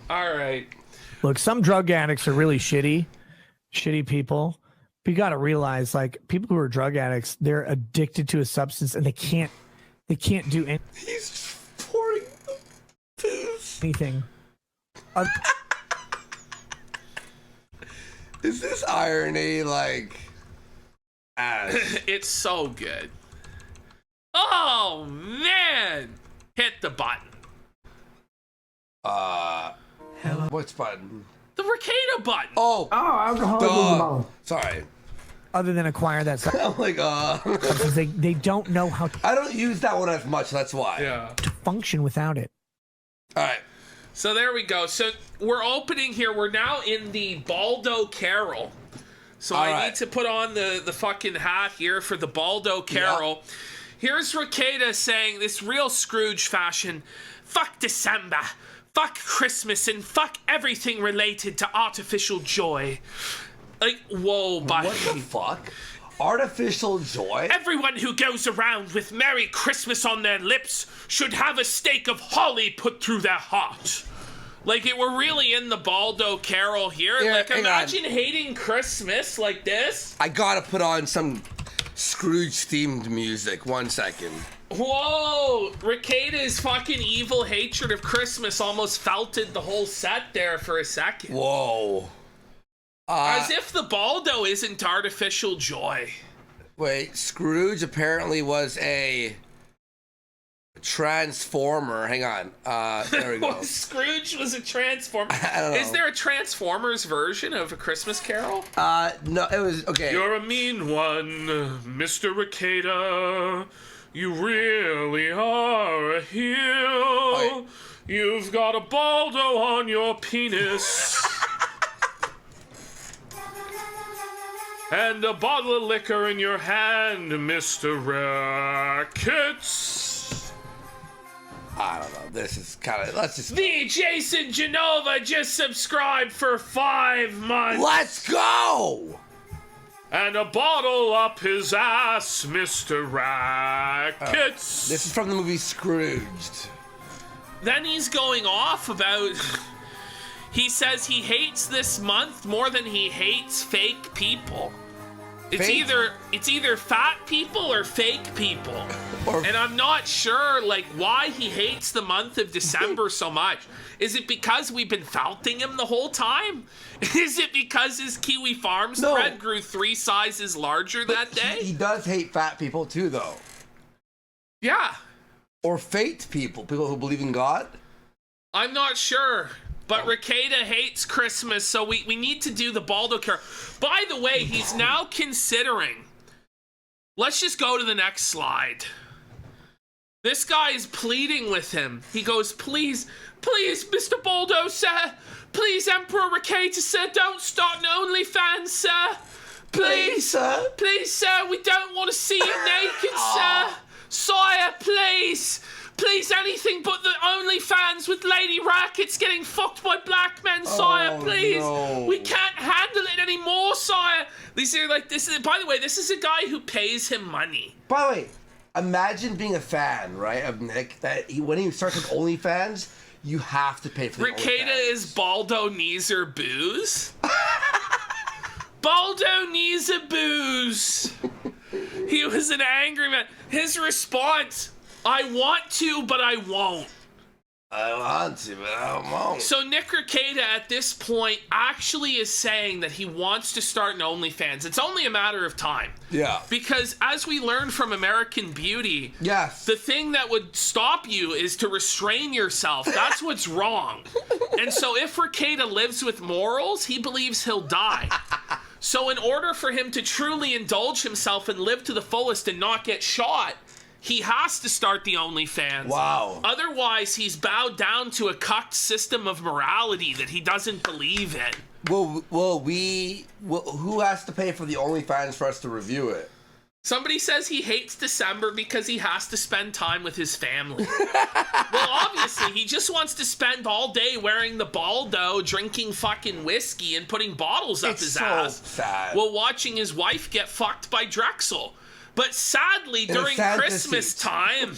All right. Look, some drug addicts are really shitty people. But you got to realize, like, people who are drug addicts, they're addicted to a substance and they can't do He's pouring booze. anything. Is this irony like ass? It's so good. Oh man! Hit the button. Which button? The Rekieta button. Oh, Alcohol. sorry. Other than acquire that substance, I'm like, they don't know how I don't use that one as much. That's why. Yeah. to function without it. All right. So there we go. So we're opening here. We're now in the Baldo Carol. So I need to put on the fucking hat here for the Baldo Carol. Yep. Here's Rekieta saying this real Scrooge fashion. Fuck December. Fuck Christmas and fuck everything related to artificial joy. Like, whoa, buddy. What the fuck? Artificial joy? Everyone who goes around with Merry Christmas on their lips should have a stake of holly put through their heart. Like, we're really in the Baldo Carol here. Yeah, like, hang imagine on. hating Christmas like this. I gotta put on some Scrooge-themed music. 1 second. Whoa! Rekieta's fucking evil hatred of Christmas almost felted the whole set there for a second. Whoa. As if the Baldo isn't artificial joy. Wait, Scrooge apparently was a transformer. Hang on. There we go. Scrooge was a transformer. I don't know. Is there a Transformers version of A Christmas Carol? No, it was, okay. You're a mean one, Mr. Rekieta. You really are a heel. Wait. You've got a Baldo on your penis. And a bottle of liquor in your hand, Mr. Rackets. I don't know. This is kind of, let's just, The Jason Genova just subscribed for 5 months. let's go! And a bottle up his ass, Mr. Rackets. This is from the movie Scrooged. Then he's going off about... He says he hates this month more than he hates fake people. It's Fake? either fat people or fake people. Or- And I'm not sure like why he hates the month of December so much. Is it because we've been felting him the whole time? Is it because his Kiwi Farms No. thread grew 3 sizes larger that day? He does hate fat people too, though. Yeah. Or fate people, people who believe in God. I'm not sure. But Rekieta hates Christmas, so we need to do the Baldo Carol. By the way, he's now considering... Let's just go to the next slide. This guy is pleading with him. He goes, please, Mr. Baldo, sir. Please, Emperor Rekieta, sir, don't start an OnlyFans, sir. Please, sir. Please, sir, we don't want to see you naked, sir. Sire, please. Please, anything but the OnlyFans with Lady Rackets getting fucked by black men, sire, please. no. We can't handle it anymore, sire. These are like, this is, by the way, this is a guy who pays him money. By the way, imagine being a fan, right, of Nick, that when he starts with OnlyFans, you have to pay for the Rekieta OnlyFans. is Baldo Neezer Booze. Baldo Neezer Booze. He was an angry man. His response, I want to, but I won't. I want to, but I won't. So Nick Rekieta at this point actually is saying that he wants to start an OnlyFans. It's only a matter of time. Yeah. Because as we learned from American Beauty, Yes. the thing that would stop you is to restrain yourself. That's what's wrong. And so if Rekieta lives with morals, he believes he'll die. So in order for him to truly indulge himself and live to the fullest and not get shot, he has to start the OnlyFans. Wow. Otherwise, he's bowed down to a cucked system of morality that he doesn't believe in. Who has to pay for the OnlyFans for us to review it? Somebody says he hates December because he has to spend time with his family. Well, obviously, he just wants to spend all day wearing the Baldo, drinking fucking whiskey, and putting bottles up his ass. Sad. While watching his wife get fucked by Drexel. But sadly, In a during Santa Christmas suit. time,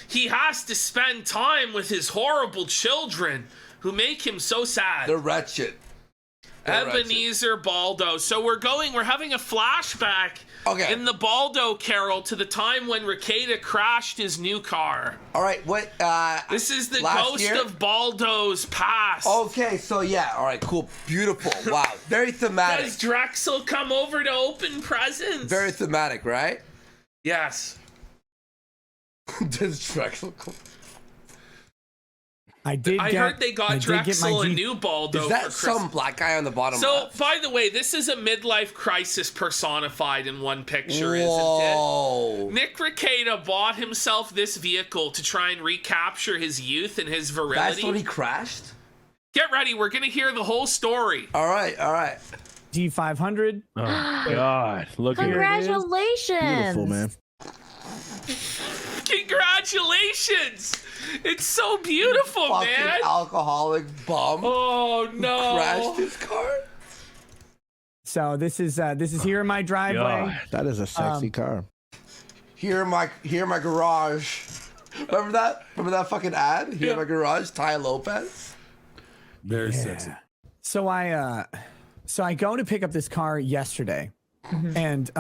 he has to spend time with his horrible children, who make him so sad. They're wretched. Ebenezer Baldo. So we're having a flashback in the Baldo Carol to the time when Rekieta crashed his new car. All right, what? This is the ghost of Baldo's past. Okay, so yeah, all right, cool, beautiful, wow, very thematic. Does Drexel come over to open presents? Very thematic, right? Yes. Does Drexel come? I heard they got Drexel a new Baldo. Is that some black guy on the bottom left? So, by the way, this is a midlife crisis personified in one picture, Whoa. isn't it? Nick Rekieta bought himself this vehicle to try and recapture his youth and his virility. That's when he crashed? Get ready, we're going to hear the whole story. All right, all right. D500. Oh, God. Look here. Congratulations. Beautiful, man. Congratulations! It's so beautiful, Fucking man. alcoholic bum. Oh no! Crashed his car. So this is here in my driveway. God, that is a sexy car. Here in my garage. Remember that? Remember that fucking ad? Here in my garage, Ty Lopez. Very sexy. So I go to pick up this car yesterday, and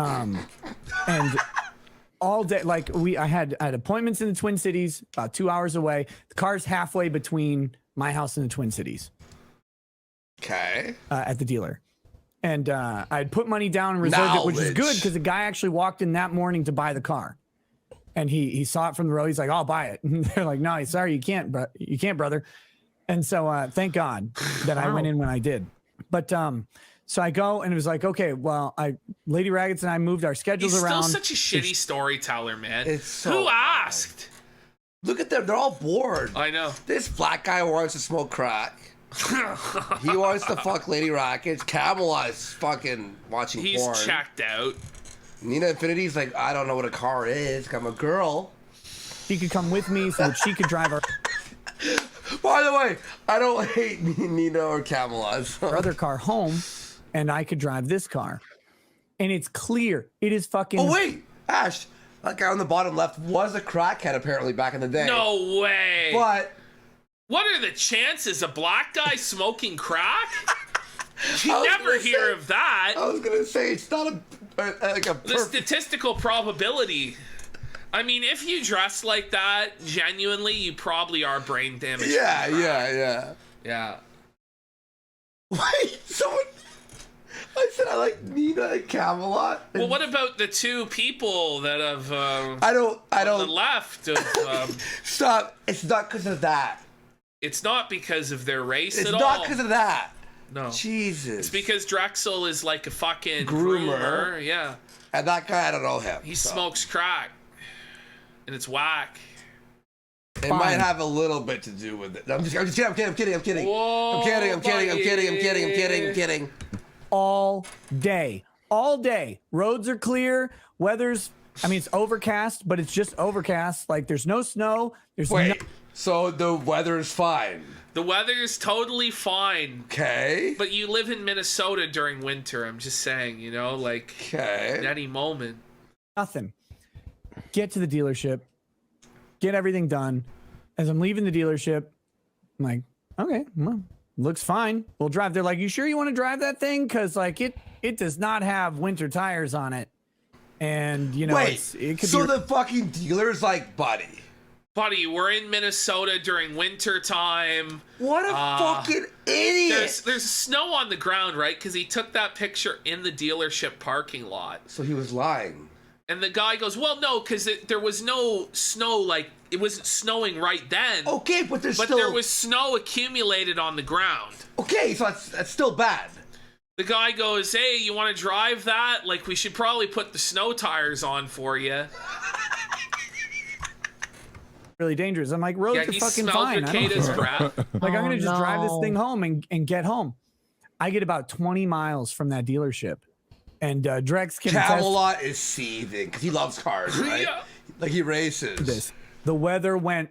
all day, like I had appointments in the Twin Cities, about 2 hours away. The car's halfway between my house and the Twin Cities. Okay. At the dealer, and I'd put money down and reserved it, which is good because the guy actually walked in that morning to buy the car, and he saw it from the road. He's like, "I'll buy it." And they're like, "No, sorry, you can't, brother." And so thank God that I went in when I did. But so I go and it was like, okay, well, Lady Raggets and I moved our schedules around. He's still such a shitty storyteller, man. It's so Who asked? Look at them. They're all bored. I know. This black guy wants to smoke crack. He wants to fuck Lady Rackets. Camelot's fucking watching porn. He's checked out. Nina Infinity's like, I don't know what a car is. I'm a girl. She could come with me so that she could drive our By the way, I don't hate Nina or Camelot. So. other car home, and I could drive this car. And it's clear. It is fucking... Oh, wait. Ash, that guy on the bottom left was a crackhead apparently back in the day. No way. But... What are the chances? A black guy smoking crack? You never hear of that. I was going to say, it's not The statistical probability. I mean, if you dress like that, genuinely, you probably are brain damaged. Yeah. Wait, someone... I said I like Nina and Camelot. And Well, what about the two people that have I don't on the left of Stop. It's not because of that. It's not because of their race It's at all. not because of that. No. Jesus. It's because Drexel is like a fucking Groomer. groomer. Yeah. And that guy, I don't know him. He so. smokes crack. And it's whack. It might have a little bit to do with it. I'm kidding. Whoa, I'm kidding. all day. Roads are clear. Weather's, I mean, it's overcast, but it's just overcast. Like, there's no snow. Wait, so the weather is fine. The weather is totally fine. Okay. But you live in Minnesota during winter. I'm just saying, you know, like at any moment. Nothing. Get to the dealership. Get everything done. As I'm leaving the dealership, I'm like, okay, well, looks fine. We'll drive. They're like, you sure you want to drive that thing? Because like it does not have winter tires on it. And you know, wait, it could so be the fucking dealer's like, buddy, we're in Minnesota during winter time. What a fucking idiot. There's snow on the ground, right? Because he took that picture in the dealership parking lot. So he was lying. And the guy goes, well, no, because there was no snow, like, it wasn't snowing right then. Okay, but there was snow accumulated on the ground. Okay, so that's still bad. The guy goes, hey, you want to drive that? Like, we should probably put the snow tires on for you. really dangerous. I'm like, roads are fucking fine. Rekieta's crap. Like, I'm going to just drive this thing home and get home. I get about 20 miles from that dealership. And Drex can Camelot is seething because he loves cars, right? Yeah. Like he races. The weather went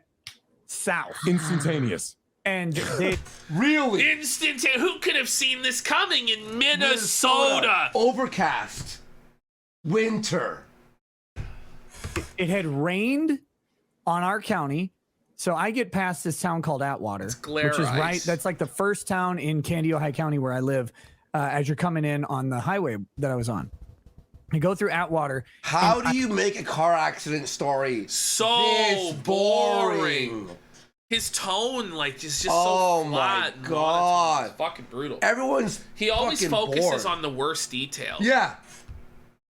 south. Instantaneous. And they Really? Instant. Who could have seen this coming in Minnesota? Overcast. Winter. it had rained on our county So I get past this town called Atwater, Glare which is Ice. right. That's like the first town in Candy, Ohio County where I live. As you're coming in on the highway that I was on, I go through Atwater. How do you make a car accident story So this boring? His tone, like, is just Oh so my flat. and God. monotone. It's fucking brutal. Everyone's He always fucking focuses bored. on the worst detail. Yeah.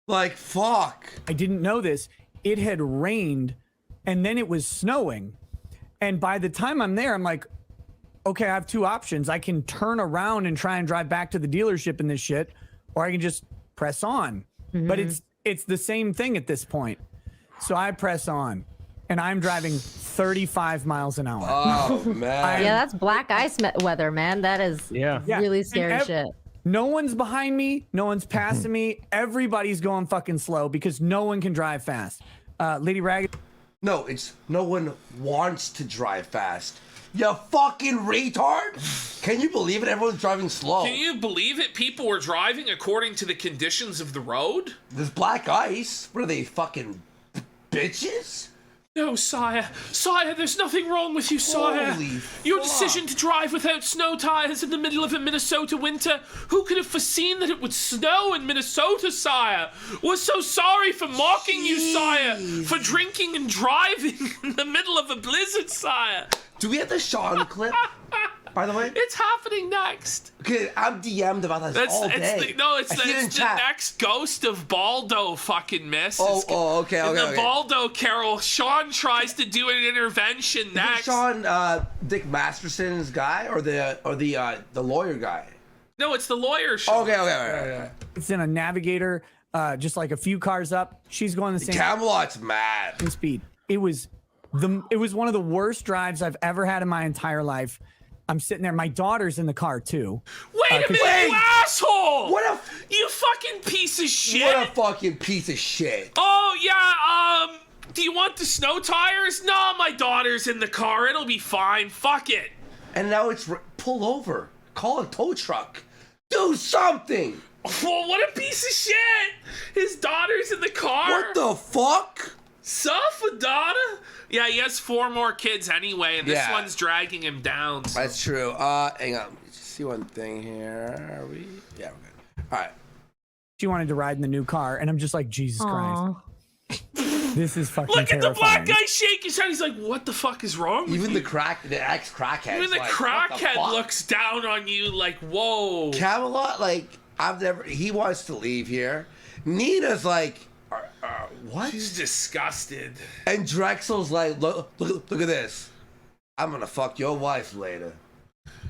Like, fuck. I didn't know this. It had rained, and then it was snowing. And by the time I'm there, I'm like, okay, I have two options. I can turn around and try and drive back to the dealership in this shit, or I can just press on. But it's the same thing at this point. So I press on, and I'm driving 35 miles an hour. Oh, man. Yeah, that's black ice weather, man. That is Yeah. really And scary shit. No one's behind me. No one's passing me. Everybody's going fucking slow because no one can drive fast. Lady Ragged. No, it's no one wants to drive fast. You fucking retard! Can you believe it? Everyone's driving slow. Can you believe it? People were driving according to the conditions of the road? There's black ice. What are they, fucking bitches? No, sire. Sire, there's nothing wrong with you, sire. Holy Your fuck. decision to drive without snow tires in the middle of a Minnesota winter. Who could have foreseen that it would snow in Minnesota, sire? We're so sorry for mocking you, sire. For drinking and driving in the middle of a blizzard, sire. Do we have the Sean clip, by the way? It's happening next. Okay, I'm DM'd about this all day. It's I see it in the chat. next ghost of Baldo fucking miss. Okay, In okay, the okay. Baldo Carol, Sean tries to do an intervention Is it next. Sean Dick Masterson's guy or the lawyer guy? No, it's the lawyer, Sean. Okay. It's in a Navigator, just like a few cars up. She's going the same Camelot's mad. speed. It was one of the worst drives I've ever had in my entire life. I'm sitting there. My daughter's in the car too. Wait a minute, Wait! you asshole! What You fucking piece of shit! What a fucking piece of shit. Oh yeah, do you want the snow tires? No, my daughter's in the car. It'll be fine. Fuck it. And now it's pull over. Call a tow truck. Do something. Well, what a piece of shit! His daughter's in the car. What the fuck? Self-inflicted? Yeah, he has 4 more kids anyway, and this Yeah. one's dragging him down. So. That's true. Hang on. Let's see one thing here. Are we? Yeah, we're good. All right. She wanted to ride in the new car, and I'm just like, Jesus Christ, Aw. this is fucking Look at the black terrifying. guy shake his head. He's like, what the fuck is wrong with Even you? the ex-crackhead. Even the crackhead looks down on you like, whoa. Camelot, like, he wants to leave here. Nina's like, what? He's disgusted. And Drexel's like, look at this. I'm gonna fuck your wife later.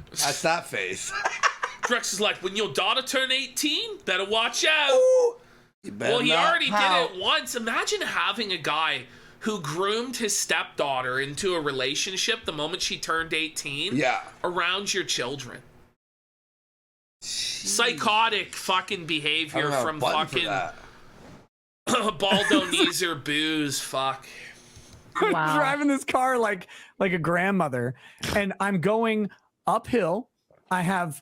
That's that face. Drex is like, when your daughter turn 18, better watch out. Ooh, you better Well, he not already pout. did it once. Imagine having a guy who groomed his stepdaughter into a relationship the moment she turned 18 Yeah. around your children. Psychotic fucking I behavior don't have a from button for fucking that. Baldo Neezer booze. Fuck. I'm Wow. driving this car like a grandmother, and I'm going uphill. I have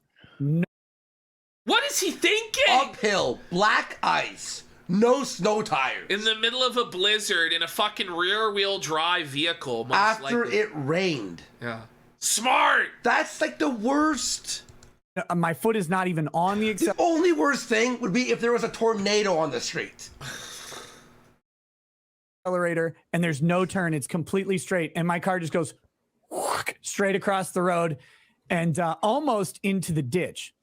What is he thinking? Uphill, black ice, no snow tires. In the middle of a blizzard in a fucking rear-wheel drive vehicle. Most After likely. it rained. Yeah. Smart. That's like the worst. my foot is not even on the The only worst thing would be if there was a tornado on the street. accelerator, and there's no turn. It's completely straight, and my car just goes straight across the road and almost into the ditch.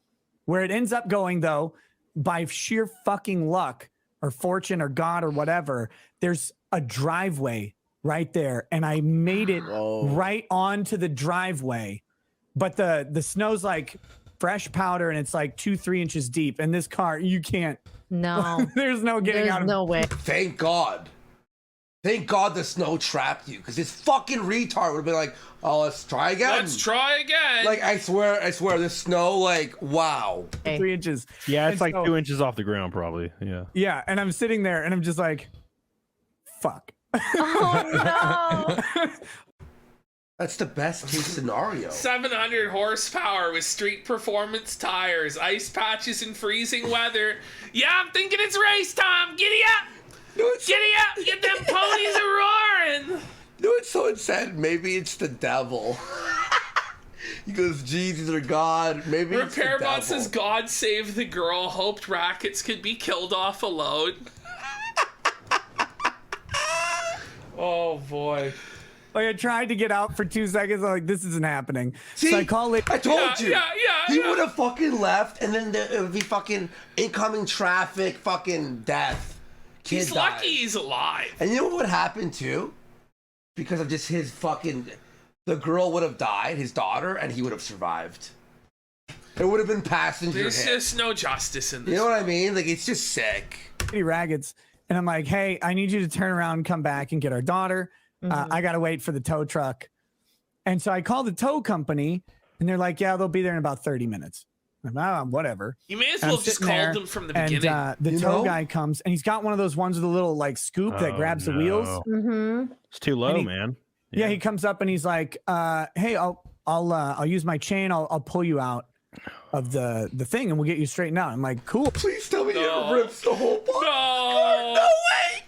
Where it ends up going, though, by sheer fucking luck or fortune or God or whatever, there's a driveway right there, and I made it right onto the driveway. But the snow's like fresh powder, and it's like 2-3 inches deep. And this car, you can't. No. There's no getting There's out of no way. Thank God. Thank God the snow trapped you, because this fucking retard would have been like, oh, let's try again. Let's try again. Like, I swear, this snow, like, wow. 3 inches. Yeah, it's And like so- 2 inches off the ground, probably. Yeah. Yeah, and I'm sitting there, and I'm just like, fuck. Oh no. That's the best case scenario. 700 horsepower with street performance tires, ice patches in freezing weather. Yeah, I'm thinking it's race time. Giddy up! Giddy up! Get them ponies a roaring! You know what someone said? Maybe it's the devil. He goes, Jesus or God. Maybe it's the devil. Repairbot says God saved the girl, hoped Rackets could be killed off alone. Oh boy. Like I tried to get out for 2 seconds. I'm like, this isn't happening. See, so I call it. I told you. He Yeah. would have fucking left, and then it would be fucking incoming traffic, fucking death. Kid He's dies. lucky he's alive. And you know what would happen too? Because of just his fucking... The girl would have died, his daughter, and he would have survived. It would have been passenger There's hit. just no justice in this. You know what I mean? Like, it's just sick. Raggeds, and I'm like, hey, I need you to turn around and come back and get our daughter. I gotta wait for the tow truck. And so I called the tow company, and they're like, yeah, they'll be there in about 30 minutes. I'm like, whatever. You may as And well I'm have just sitting there, called them from the and beginning. the You tow know? guy comes, and he's got one of those ones with a little like scoop that grabs the wheels. Mm-hmm. It's too low, And he- man. Yeah, he comes up and he's like, hey, I'll use my chain. I'll pull you out of the thing, and we'll get you straightened out. I'm like, cool. Please tell me No. it rips the whole body. No. No way!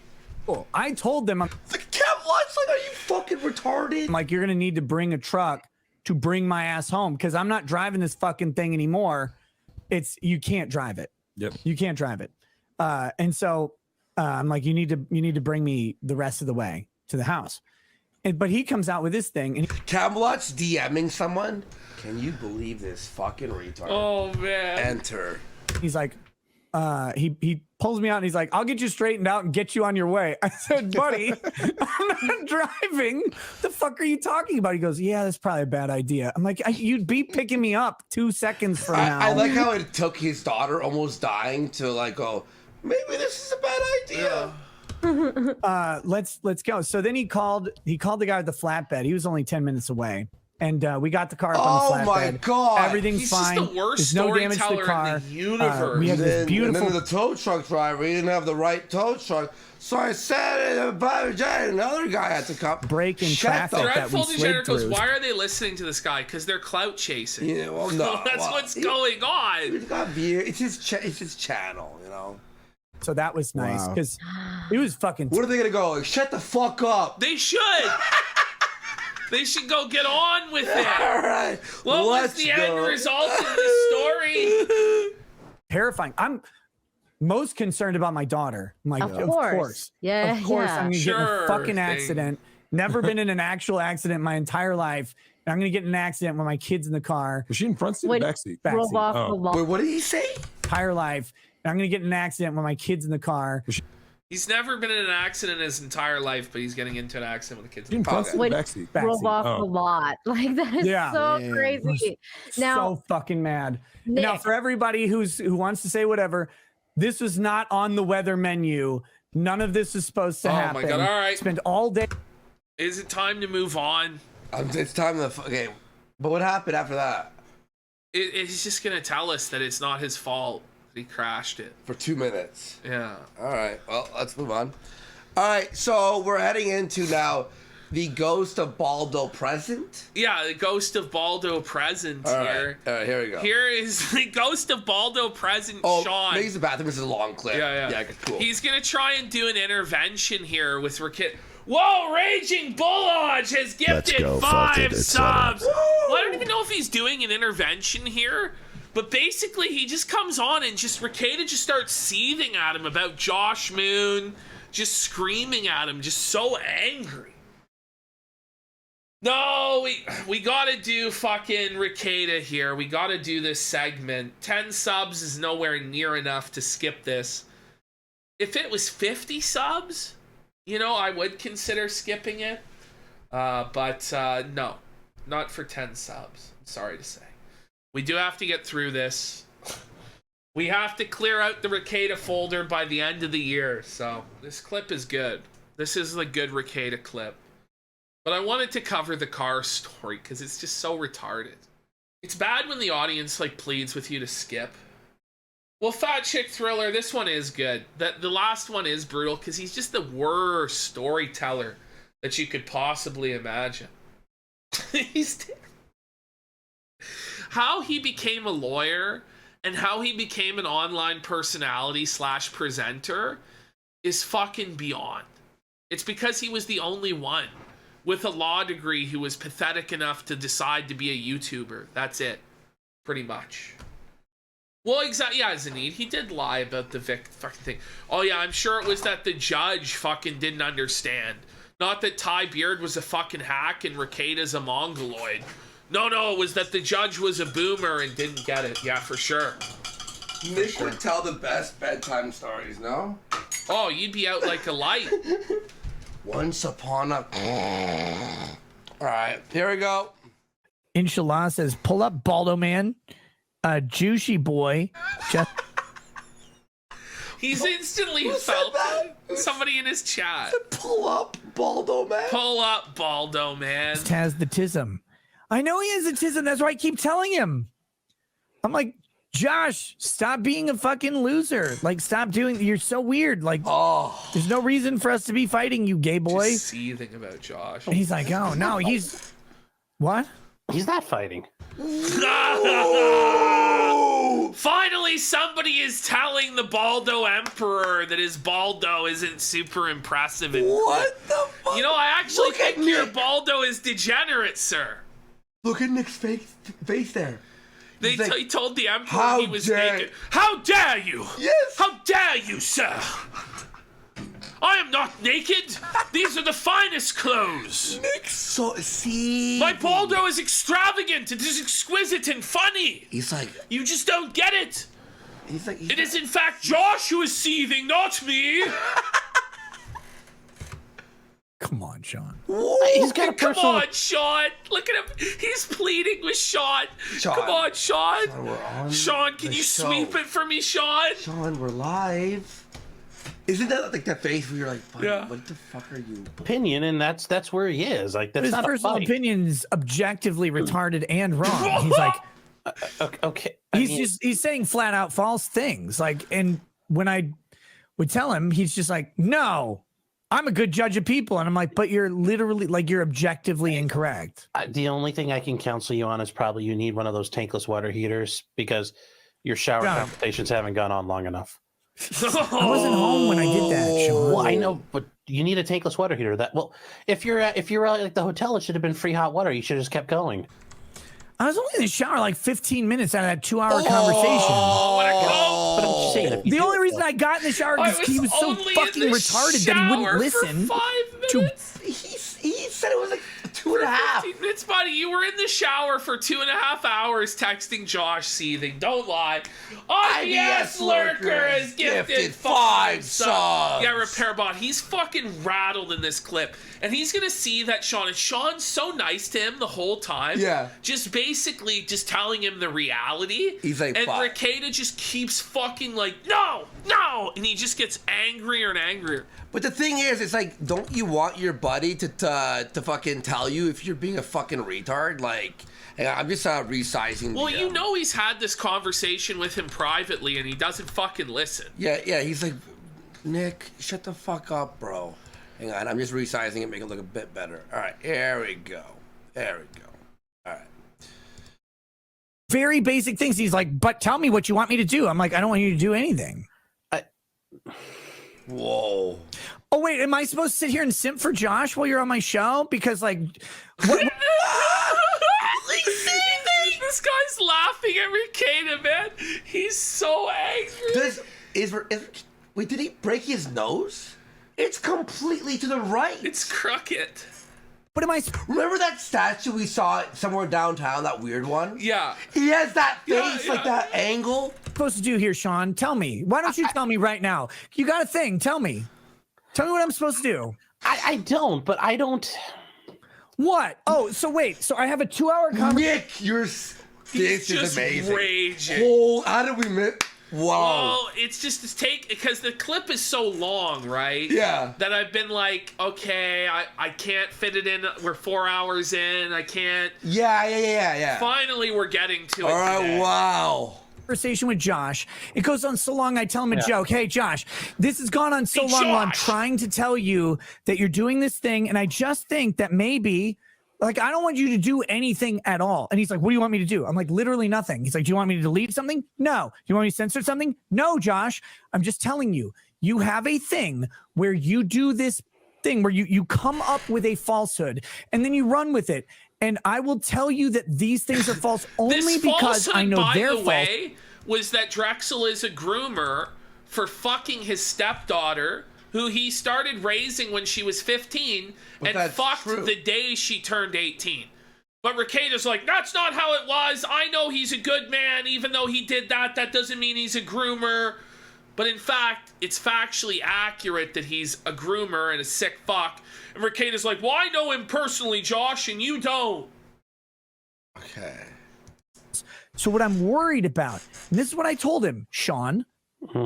Cool. I told them, I'm It's like, Kevlar's like, are you fucking retarded? like, you're gonna need to bring a truck to bring my ass home because I'm not driving this fucking thing anymore. You can't drive it. Yep. You can't drive it. And so I'm like, you need to bring me the rest of the way to the house. But he comes out with this thing, and Camelot's DMing someone. Can you believe this fucking retard? Oh man. Enter. he's like, he pulls me out and he's like, I'll get you straightened out and get you on your way. I said, buddy, I'm not driving. The fuck are you talking about? He goes, yeah, that's probably a bad idea. I'm like, you'd be picking me up 2 seconds from now. I like how it took his daughter almost dying to like go, maybe this is a bad idea. Let's go. So then he called the guy with the flatbed. He was only 10 minutes away. And we got the car up on the flatbed. Oh my God. Everything's He's fine. just the worst There's no damage to the storyteller car. in the universe. We have this And beautiful. then the tow truck driver, he didn't have the right tow truck. So I said, another guy had to come. Break in Shut the- traffic. that Dreadful we slid Degenerate goes, through. why are they listening to this guy? Because they're clout chasing. Yeah, well, no. That's well, what's going on. He's got beer. It's his channel, you know. So that was nice Wow. because it was fucking. What are they gonna go? Like, shut the fuck up. They should. They should go get on with it. All right. What was let's the end go. result of the story? Terrifying. I'm most concerned about my daughter. I'm like, Of of course. course. Yeah, Of course. yeah. I'm going to get in a Sure fucking thing. accident. Never been in an actual accident my entire life. And I'm going to get in an accident with my kids in the car. Was she in front seat or Wait. back seat? Back Drove seat. off Oh. the wall. Wait, what did he say? Entire life. And I'm going to get in an accident with my kids in the car. He's never been in an accident in his entire life, but he's getting into an accident with the kids. Was she in front Okay. seat or Wait. back seat? Back Drove seat. off Oh. the lot. Like that is Yeah. so Damn. crazy. Now, So fucking mad. Now, Nick. for everybody who wants to say whatever, this was not on the weather menu. None of this is supposed to Oh my happen. God, all right. Spend all day. Is it time to move on? It's time to. Okay. But what happened after that? It's just gonna tell us that it's not his fault that he crashed it. For 2 minutes. Yeah. All right. Well, let's move on. All right. So we're heading into now the ghost of Baldo present. Yeah, the ghost of Baldo present All right. here. All right. Here we go. Here is the ghost of Baldo present, Oh, Sean. maybe it's the bathroom. This is a long clip. Yeah. Yeah. Cool. He's gonna try and do an intervention here with Rekieta. Whoa, Raging Bullodge has gifted go, 5 fuck it, it's subs. Well, I don't even know if he's doing an intervention here, but basically he just comes on and Rekieta just starts seething at him about Josh Moon, just screaming at him, just so angry. No, we gotta do fucking Rekieta here. We gotta do this segment. 10 subs is nowhere near enough to skip this. If it was 50 subs, you know, I would consider skipping it. But no, not for 10 subs. I'm sorry to say. We do have to get through this. We have to clear out the Rekieta folder by the end of the year. So this clip is good. This is a good Rekieta clip. But I wanted to cover the car story because it's just so retarded. It's bad when the audience like pleads with you to skip. Well, Fat Chick Thriller, this one is good. The last one is brutal because he's just the worst storyteller that you could possibly imagine. How he became a lawyer and how he became an online personality / presenter is fucking beyond. It's because he was the only one. with a law degree who was pathetic enough to decide to be a YouTuber. That's it. Pretty much. Well, exactly. Yeah, Zanid, he did lie about the fucking thing. Oh, yeah, I'm sure it was that the judge fucking didn't understand. Not that Ty Beard was a fucking hack and Rekieta's a mongoloid. No, it was that the judge was a boomer and didn't get it. Yeah, for sure. Nick would tell the best bedtime stories, no? Oh, you'd be out like a light. Once upon a... Alright, here we go. Inshallah says, pull up Baldo Man. Juicy boy. Just He's instantly felt somebody in his chat. Pull up Baldo Man. Pull up Baldo Man. has the tism. I know he has a tism. That's why I keep telling him. I'm like, Josh, stop being a fucking loser. Like, stop doing. You're so weird. Like, there's no reason for us to be fighting you, gay boy. Just seething about Josh. And he's like, oh no, he's what? He's not fighting. Finally, somebody is telling the Baldo Emperor that his Baldo isn't super impressive. And What the fuck? you know, I actually Look at think your Nick. Baldo is degenerate, sir. Look at Nick's face there. He He's like, told the Emperor "How he was dare-" naked. How dare you? Yes. How dare you, sir? I am not naked. These are the finest clothes. Nick, so see. My Baldo is extravagant. It is exquisite and funny. He's like, You just don't get it. he's like. It is in fact Josh who is seething, not me. Come on, Sean. He's got a Come personal. on, Sean. Look at him. He's pleading with Sean. Sean. Come on, Sean. Sean, we're on Sean, can the you show. sweep it for me, Sean? Sean, we're live. Isn't that like that face where you're like, Yeah. what the fuck are you? Opinion, and that's where he is. Like, that's His not a personal fight. opinion is objectively retarded and wrong. He's like, Okay. I mean, he's saying flat out false things. Like, and when I would tell him, he's just like, no, I'm a good judge of people. And I'm like, but you're literally like, you're objectively incorrect. the only thing I can counsel you on is probably you need one of those tankless water heaters because your shower Yeah. conversations haven't gone on long enough. I wasn't home when I did that, Sean. Well, I know, but you need a tankless water heater. If you're at like the hotel, it should have been free hot water. You should have just kept going. I was only in the shower like 15 minutes out of that 2-hour conversation. Oh, what a go. But I'm just saying, if you The do only it, reason I got in the shower I is he was so only in fucking the retarded that he wouldn't shower listen. For 5 minutes. He said it was like 2.5. 15 minutes, buddy. You were in the shower for 2.5 hours texting Josh seething. Don't lie. IBS Lurker has gifted 5 subs. Yeah, RepairBot. He's fucking rattled in this clip. And he's going to see that Sean's so nice to him the whole time. Yeah. Just basically just telling him the reality. He's like, and fuck. Rekieta just keeps fucking like, no. And he just gets angrier and angrier. But the thing is, it's like, don't you want your buddy to fucking tell you if you're being a fucking retard? Like, I'm just resizing. Well, you know he's had this conversation with him privately, and he doesn't fucking listen. Yeah. He's like, Nick, shut the fuck up, bro. Hang on, I'm just resizing it, make it look a bit better. All right, here we go. All right. Very basic things. He's like, but tell me what you want me to do. I'm like, I don't want you to do anything. Whoa. Oh, wait, am I supposed to sit here and simp for Josh while you're on my show? Because, like, what? This guy's laughing at Rekieta, man. He's so angry. Wait, did he break his nose? It's completely to the right. It's crooked. What am I? Remember that statue we saw somewhere downtown, that weird one? Yeah. He has that face, Yeah. like that angle. Supposed to do here, Sean? Tell me. Why don't you tell me right now? You got a thing. Tell me. Tell me what I'm supposed to do. I don't, but I don't. What? Oh, so wait. So I have a 2-hour conversation. Nick, this is Just amazing. raging. Oh, how did we miss? Wow. Well, it's just to take, because the clip is so long, right? Yeah. That I've been like, okay, I can't fit it in. We're 4 hours in. I can't. Yeah. Finally, we're getting to it. All right, today. wow. Conversation with Josh. It goes on so long. I tell him a joke. Hey, Josh, this has gone on so Hey, long. While I'm Josh. trying to tell you that you're doing this thing, and I just think that maybe, like, I don't want you to do anything at all. And he's like, what do you want me to do? I'm like, literally nothing. He's like, do you want me to delete something? No. Do you want me to censor something? No, Josh. I'm just telling you, you have a thing where you do this thing where you come up with a falsehood and then you run with it. And I will tell you that these things are false only because I know they're false. By the way, was that Drexel is a groomer for fucking his stepdaughter, who he started raising when she was 15 and fucked the day she turned 18. But Rekieta's like, that's not how it was. I know he's a good man, even though he did that. That doesn't mean he's a groomer. But in fact, it's factually accurate that he's a groomer and a sick fuck. And Rekieta's like, well, I know him personally, Josh, and you don't. Okay. So what I'm worried about, and this is what I told him, Sean.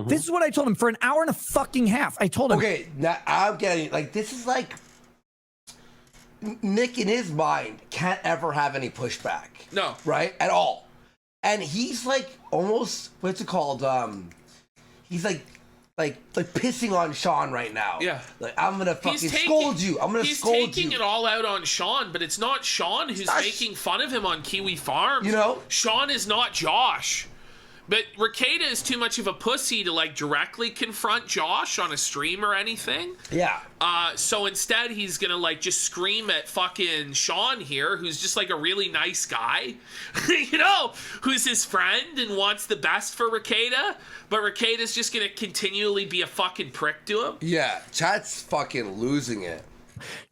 This is what I told him for an hour and a fucking half. I told him. Okay, now I'm getting, like, this is like, Nick in his mind can't ever have any pushback. No. Right? At all. And he's like almost, what's it called? He's like pissing on Sean right now. Yeah. Like, I'm gonna fucking scold you. I'm gonna scold you. He's taking it all out on Sean, but it's not Sean who's making fun of him on Kiwi Farms. You know? Sean is not Josh. But Rekieta is too much of a pussy to like directly confront Josh on a stream or anything. Yeah. So instead he's gonna like just scream at fucking Sean here, who's just like a really nice guy, you know, who's his friend and wants the best for Rekieta. But Rekieta's just gonna continually be a fucking prick to him. Yeah, chat's fucking losing it.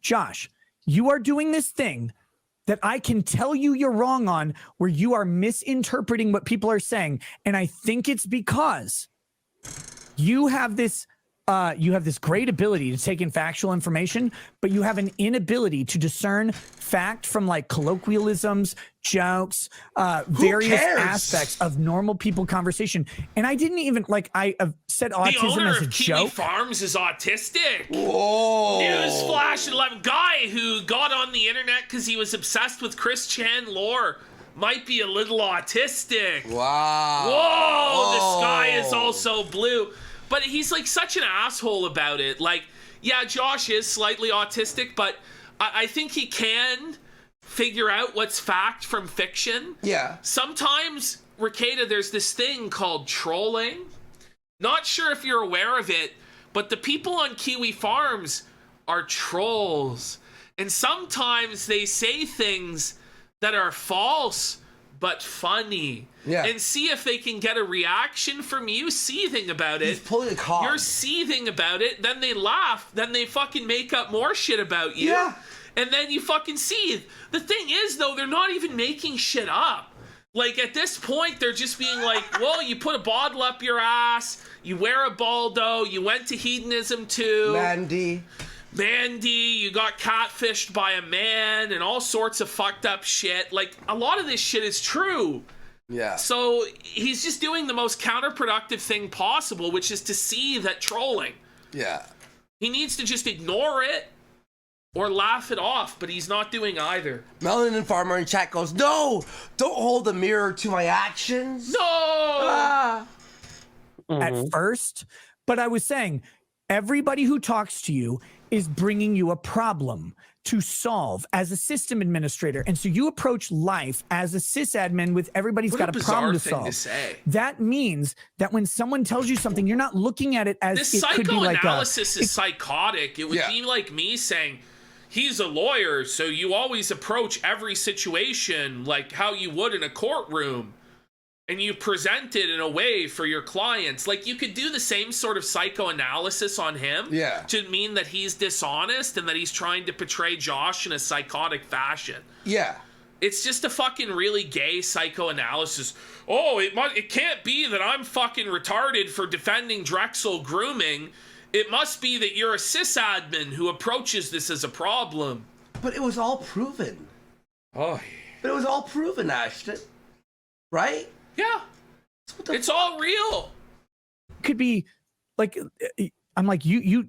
Josh, you are doing this thing that I can tell you you're wrong on, where you are misinterpreting what people are saying. And I think it's because you have this great ability to take in factual information, but you have an inability to discern fact from like colloquialisms, jokes, various aspects of normal people conversation. And I didn't even I said autism the owner as a of joke. Kiwi Farms is autistic. Whoa. Newsflash 11. Guy who got on the internet because he was obsessed with Chris Chan lore might be a little autistic. Wow. Whoa, the sky is also blue. But he's like such an asshole about it. Like, yeah, Josh is slightly autistic, but I think he can figure out what's fact from fiction. Yeah. Sometimes, Rekieta, there's this thing called trolling. Not sure if you're aware of it, but the people on Kiwi Farms are trolls. And sometimes they say things that are false but funny. Yeah. And see if they can get a reaction from you seething about it. He's pulling a card. You're seething about it, then they laugh, then they fucking make up more shit about you. Yeah. And then you fucking seethe. The thing is, though, they're not even making shit up. Like, at this point, they're just being like, well, you put a bottle up your ass, you wear a baldo, you went to hedonism too. Mandy, you got catfished by a man, and all sorts of fucked up shit. Like, a lot of this shit is true. Yeah. So he's just doing the most counterproductive thing possible, which is to see that trolling. Yeah. He needs to just ignore it or laugh it off, but he's not doing either. Melanin Farmer in chat goes, no, don't hold the mirror to my actions. No! Ah. At first, but I was saying, everybody who talks to you is bringing you a problem to solve as a system administrator. And so you approach life as a sysadmin with everybody's got a problem to solve. That means that when someone tells you something, you're not looking at it as this it could be like psychoanalysis is psychotic. It would be like me saying, he's a lawyer, so you always approach every situation like how you would in a courtroom. And you present it in a way for your clients. Like, you could do the same sort of psychoanalysis on him to mean that he's dishonest and that he's trying to portray Josh in a psychotic fashion. Yeah. It's just a fucking really gay psychoanalysis. Oh, it can't be that I'm fucking retarded for defending Drexel grooming. It must be that you're a sysadmin who approaches this as a problem. But it was all proven. Oh. But it was all proven, Ashton. Right? Yeah. It's all real. Could be like, I'm like, you're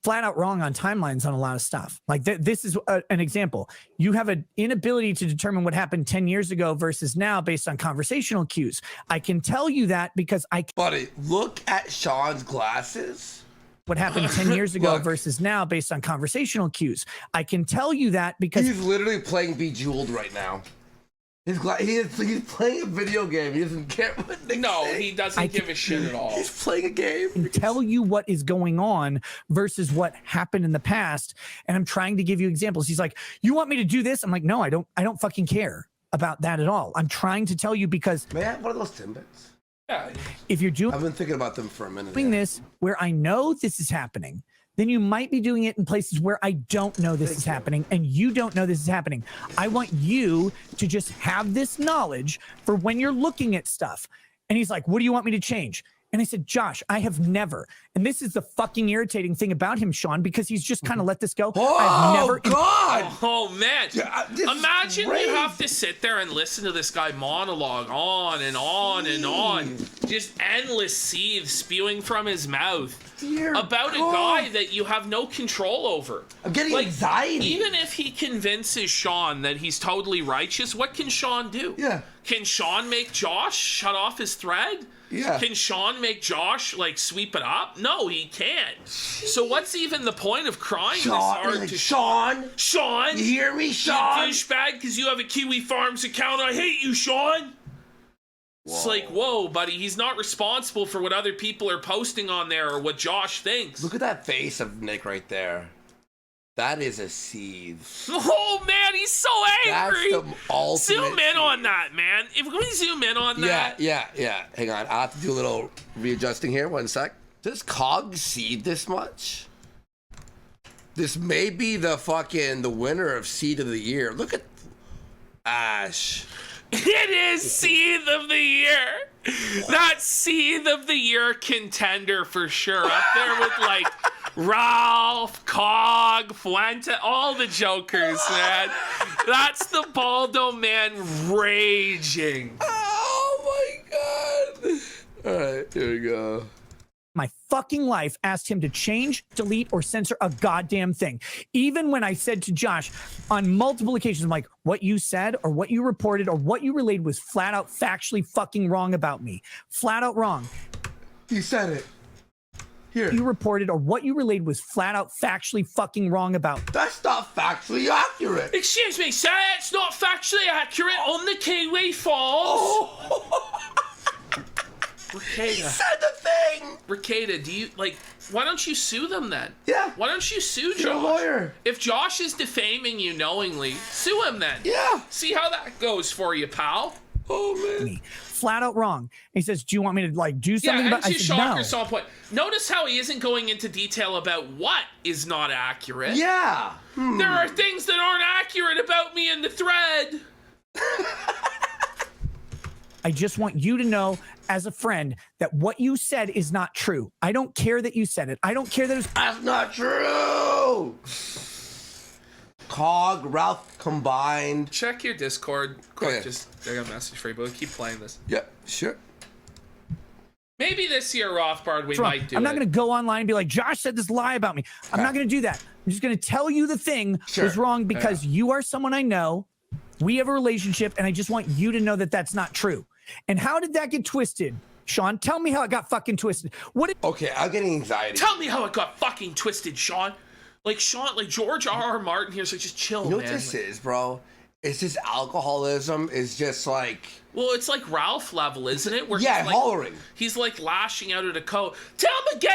flat out wrong on timelines on a lot of stuff. Like this is an example. You have an inability to determine what happened 10 years ago versus now based on conversational cues. I can tell you that because Buddy, look at Sean's glasses. What happened 10 years ago versus now based on conversational cues. I can tell you that because he's literally playing Bejeweled right now. He's playing a video game. He doesn't care what they say. He doesn't give a shit at all. He's playing a game. And tell you what is going on versus what happened in the past. And I'm trying to give you examples. He's like, you want me to do this? I'm like, no, I don't fucking care about that at all. I'm trying to tell you because. May I have one of those Timbits? Yeah. If you're I've been thinking about them for a minute. doing this where I know this is happening, then you might be doing it in places where I don't know this is happening and you don't know this is happening. I want you to just have this knowledge for when you're looking at stuff. And he's like, what do you want me to change? And I said, Josh, I have never, and this is the fucking irritating thing about him, Sean, because he's just kind of let this go. Oh, I've never God! Oh, man. Imagine crazy. you have to sit there and listen to this guy monologue on and on and on. Just endless seethe spewing from his mouth. Dear about God. a guy that you have no control over. I'm getting anxiety. Even if he convinces Sean that he's totally righteous, what can Sean do? Yeah. Can Sean make Josh shut off his thread? Yeah. Can Sean make Josh, like, sweep it up? No, he can't. So what's even the point of crying this hard like, to Sean? Sean? You hear me, Sean? You douchebag because you have a Kiwi Farms account. I hate you, Sean. Whoa. It's like, whoa, buddy, he's not responsible for what other people are posting on there or what Josh thinks. Look at that face of Nick right there. That is a seethe. Oh, man, he's so angry. That's the ultimate zoom in on that, man. If we zoom in on that. Yeah. Hang on, I'll have to do a little readjusting here. 1 sec. Does Cog seed this much? This may be the winner of Seed of the Year. Look at Ash. It is Seed of the Year. That Seed of the Year contender for sure. Up there with like Ralph, Cog, Fuente, all the jokers, man. That's the Baldo man raging. Oh my God. All right, here we go. My fucking life asked him to change, delete, or censor a goddamn thing. Even when I said to Josh on multiple occasions, I'm like, what you said or what you reported or what you relayed was flat out factually fucking wrong about me. Flat out wrong. He said it. Here. You reported or what you relayed was flat out factually fucking wrong about. That's not factually accurate. Excuse me, sir, it's not factually accurate on the Kiwi Farms. Oh. Rekieta. He said the thing. Rekieta, do you, like, why don't you sue them then? Yeah. Why don't you sue Josh? You're a lawyer. If Josh is defaming you knowingly, sue him then. Yeah. See how that goes for you, pal. Oh, man. Flat out wrong. He says, do you want me to like do something about it? I said, no. Shocker point. Notice how he isn't going into detail about what is not accurate. Yeah. There are things that aren't accurate about me in the thread. I just want you to know as a friend that what you said is not true. I don't care that you said it. I don't care that it was. That's not true. Cog, Ralph combined. Check your Discord. Quick, yeah. just I got a message for you, but keep playing this. Yeah, sure. Maybe this year, Rothbard, we might do I'm it. not going to go online and be like, Josh said this lie about me. I'm not going to do that. I'm just going to tell you the thing was wrong because you are someone I know. We have a relationship, and I just want you to know that that's not true. And how did that get twisted? Sean, tell me how it got fucking twisted. Okay, I'm getting anxiety. Tell me how it got fucking twisted, Sean. Like George R.R. Martin here's like, just chill, You know man. what this is, bro? It's just alcoholism. It's just like... Well, it's like Ralph level, isn't it? Where yeah, he's like, hollering. He's like lashing out at a coat. Tell me, Gator,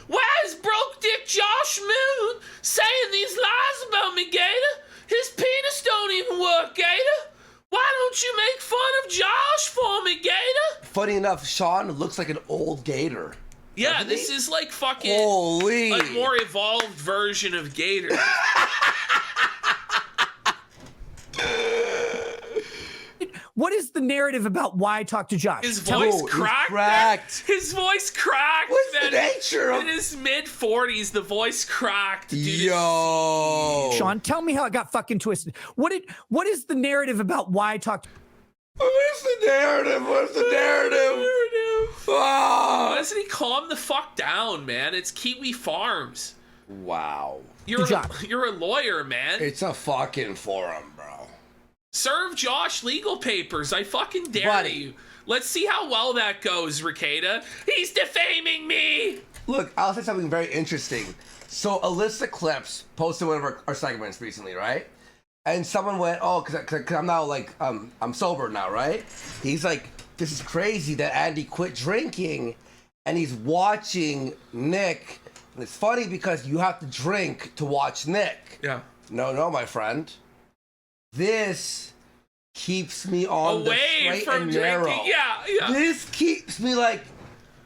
where's broke dick Josh Moon saying these lies about me, Gator? His penis don't even work, Gator. Why don't you make fun of Josh for me, Gator? Funny enough, Sean looks like an old gator. Yeah, this is like fucking Holy. a more evolved version of Gator. What is the narrative about why I talked to Josh? His voice cracked. cracked. His voice cracked. What's the nature of... In his mid-40s, the voice cracked. Dude, Yo. Sean, tell me how it got fucking twisted. What is the narrative about why I talked? What's the narrative? What's the narrative? Ah. Why doesn't he calm the fuck down, man? It's Kiwi Farms. Wow. You're a lawyer, man. It's a fucking forum, bro. Serve Josh legal papers. I fucking dare you. Let's see how well that goes, Rekieta. He's defaming me. Look, I'll say something very interesting. So Alyssa Clips posted one of our segments recently, right? and someone went, oh, because I'm now like, I'm sober now, right? He's like, this is crazy that Andy quit drinking, and he's watching Nick. And it's funny because you have to drink to watch Nick. Yeah. No, my friend. This keeps me on the straight from and narrow. drinking. Yeah. This keeps me like,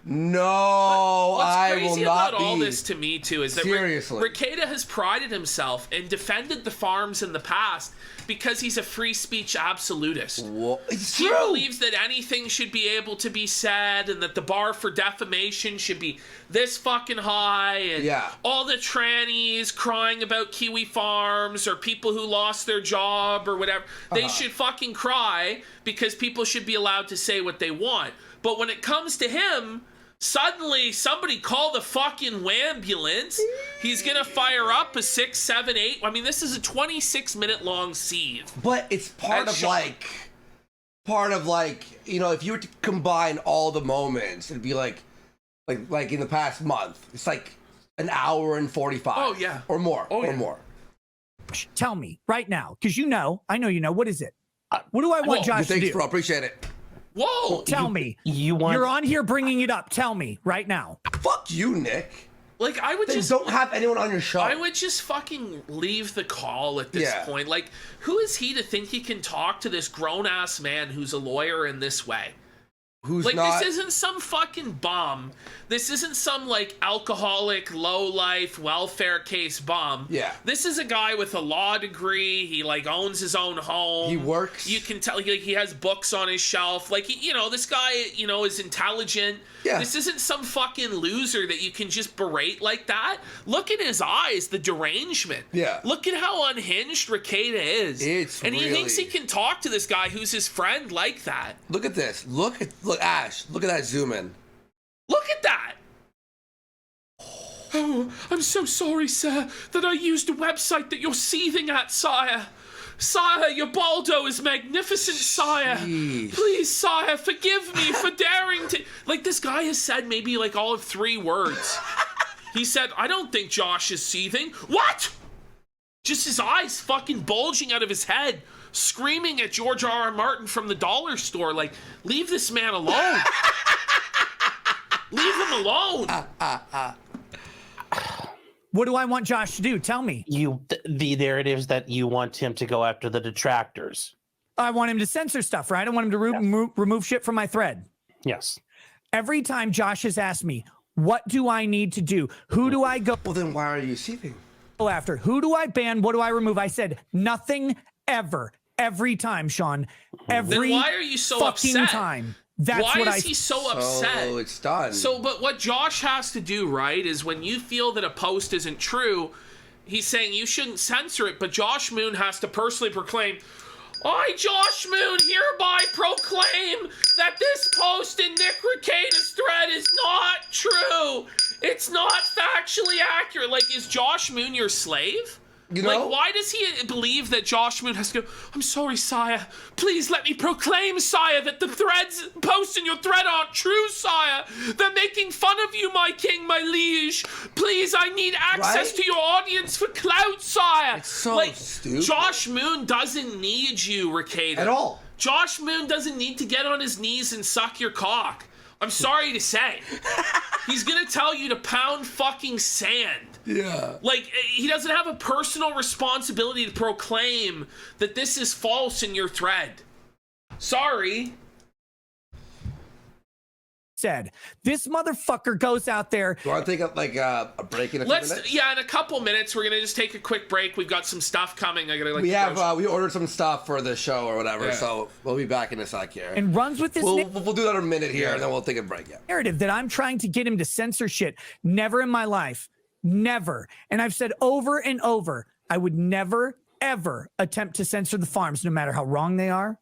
no, I will not be. What's crazy about all this to me too is that Seriously. Rekieta has prided himself and defended the farms in the past because he's a free speech absolutist. Well, it's He true. believes that anything should be able to be said and that the bar for defamation should be this fucking high, and all the trannies crying about Kiwi Farms or people who lost their job or whatever, they should fucking cry because people should be allowed to say what they want. But when it comes to him, suddenly somebody call the fucking ambulance. He's gonna fire up a 6, 7, 8. I mean, this is a 26-minute long seethe. But it's part of like, you know, if you were to combine all the moments, it'd be like in the past month, it's like an hour and 45. Oh yeah, or more, more. Tell me right now, because I know you know. What is it? What do I want Josh to do? Thanks, bro. Appreciate it. Whoa! Tell me. You're on here bringing it up. Tell me right now. Fuck you, Nick. Like, I would just don't have anyone on your show. I would just fucking leave the call at this point. Like, who is he to think he can talk to this grown-ass man who's a lawyer in this way? Who's like, not... this isn't some fucking bum. This isn't some, like, alcoholic, low-life, welfare case bum. Yeah. This is a guy with a law degree. He, like, owns his own home. He works. You can tell he has books on his shelf. Like, you know, this guy, you know, is intelligent. Yeah. This isn't some fucking loser that you can just berate like that. Look at his eyes, the derangement. Yeah. Look at how unhinged Rekieta is. He thinks he can talk to this guy who's his friend like that. Look at this. Look, Ash. Look at that zoom in. Look at that. Oh, I'm so sorry, sir, that I used a website that you're seething at, sire. Sire, your Baldo is magnificent, sire. Jeez. Please, sire, forgive me for daring to... Like, this guy has said maybe, like, all of 3 words. He said, I don't think Josh is seething. What? Just his eyes fucking bulging out of his head, screaming at George R.R. Martin from the dollar store, like, leave this man alone. Leave him alone. What do I want Josh to do? Tell me. The narratives that you want him to go after the detractors. I want him to censor stuff, right? I want him to remove shit from my thread. Yes. Every time Josh has asked me, what do I need to do? Who do I go? Well, then why are you seething? After who do I ban? What do I remove? I said nothing ever. Every time, Sean. Every then why are you so fucking upset? time. That's why what is he so upset? Oh, it's done. So, but what Josh has to do, right, is when you feel that a post isn't true, he's saying you shouldn't censor it, but Josh Moon has to personally proclaim, I, Josh Moon, hereby proclaim that this post in Nick Rekieta's thread is not true. It's not factually accurate. Like, is Josh Moon your slave? You know? Like, why does he believe that Josh Moon has to go, I'm sorry, sire. Please let me proclaim, sire, that the posts in your thread aren't true, sire. They're making fun of you, my king, my liege. Please, I need access to your audience for clout, sire. It's so stupid. Josh Moon doesn't need you, Rekieta. At all. Josh Moon doesn't need to get on his knees and suck your cock. I'm sorry to say. He's gonna tell you to pound fucking sand. Yeah. Like, he doesn't have a personal responsibility to proclaim that this is false in your thread. Sorry. Said this motherfucker goes out there. Do you want to take a break in a few minutes? Yeah, in a couple minutes we're gonna just take a quick break. We've got some stuff coming. We ordered some stuff for the show or whatever, so we'll be back in a sec here. And runs with this. We'll do that in a minute here, and then we'll take a break. Yeah. Narrative that I'm trying to get him to censor shit. Never in my life, never. And I've said over and over, I would never ever attempt to censor the farms, no matter how wrong they are.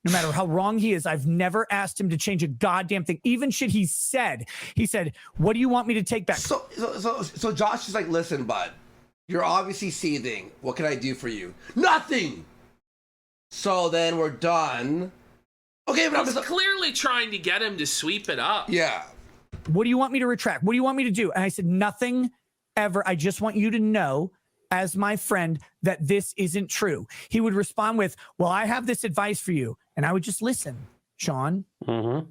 No matter how wrong he is, I've never asked him to change a goddamn thing. Even shit he said, what do you want me to take back? So Josh is like, listen, bud, you're obviously seething. What can I do for you? Nothing. So then we're done. Okay, but I'm clearly trying to get him to sweep it up. Yeah. What do you want me to retract? What do you want me to do? And I said, nothing ever. I just want you to know as my friend that this isn't true. He would respond with, well, I have this advice for you. And I would just listen, Sean.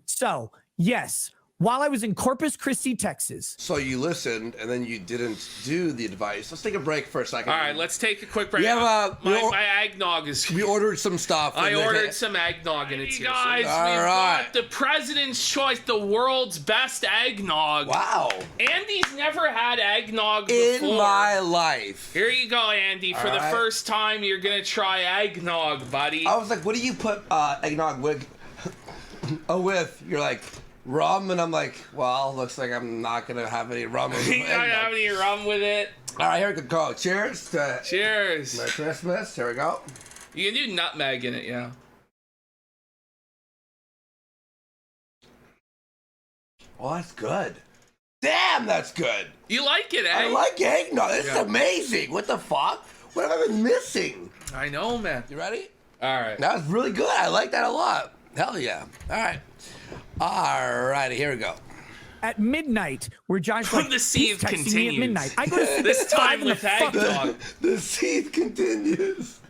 So, yes, while I was in Corpus Christi, Texas. So you listened and then you didn't do the advice. Let's take a break for a second. All right, let's take a quick break. We have, my eggnog is. We ordered some stuff. I ordered some eggnog and it's here. Guys, All we've right. got the President's Choice, the world's best eggnog. Wow. Andy's never had eggnog before. In my life. Here you go, Andy. For the first time, you're gonna try eggnog, buddy. I was like, what do you put eggnog with? With? You're like, rum, and I'm like, well, looks like I'm not gonna have any rum. You don't have any rum with it. All right, here we go. Cheers to Cheers. Merry Christmas. Here we go. You can do nutmeg in it, yeah. Oh, that's good. Damn, that's good. You like it, eh? I like eggnog. This is amazing. What the fuck? What have I been missing? I know, man. You ready? All right. That was really good. I like that a lot. Hell yeah. All right. All righty, here we go. At midnight, where Josh like, The seethe he's texting continues. me at midnight. I go to sleep This at 5 time in the with eggnog. The seed continues.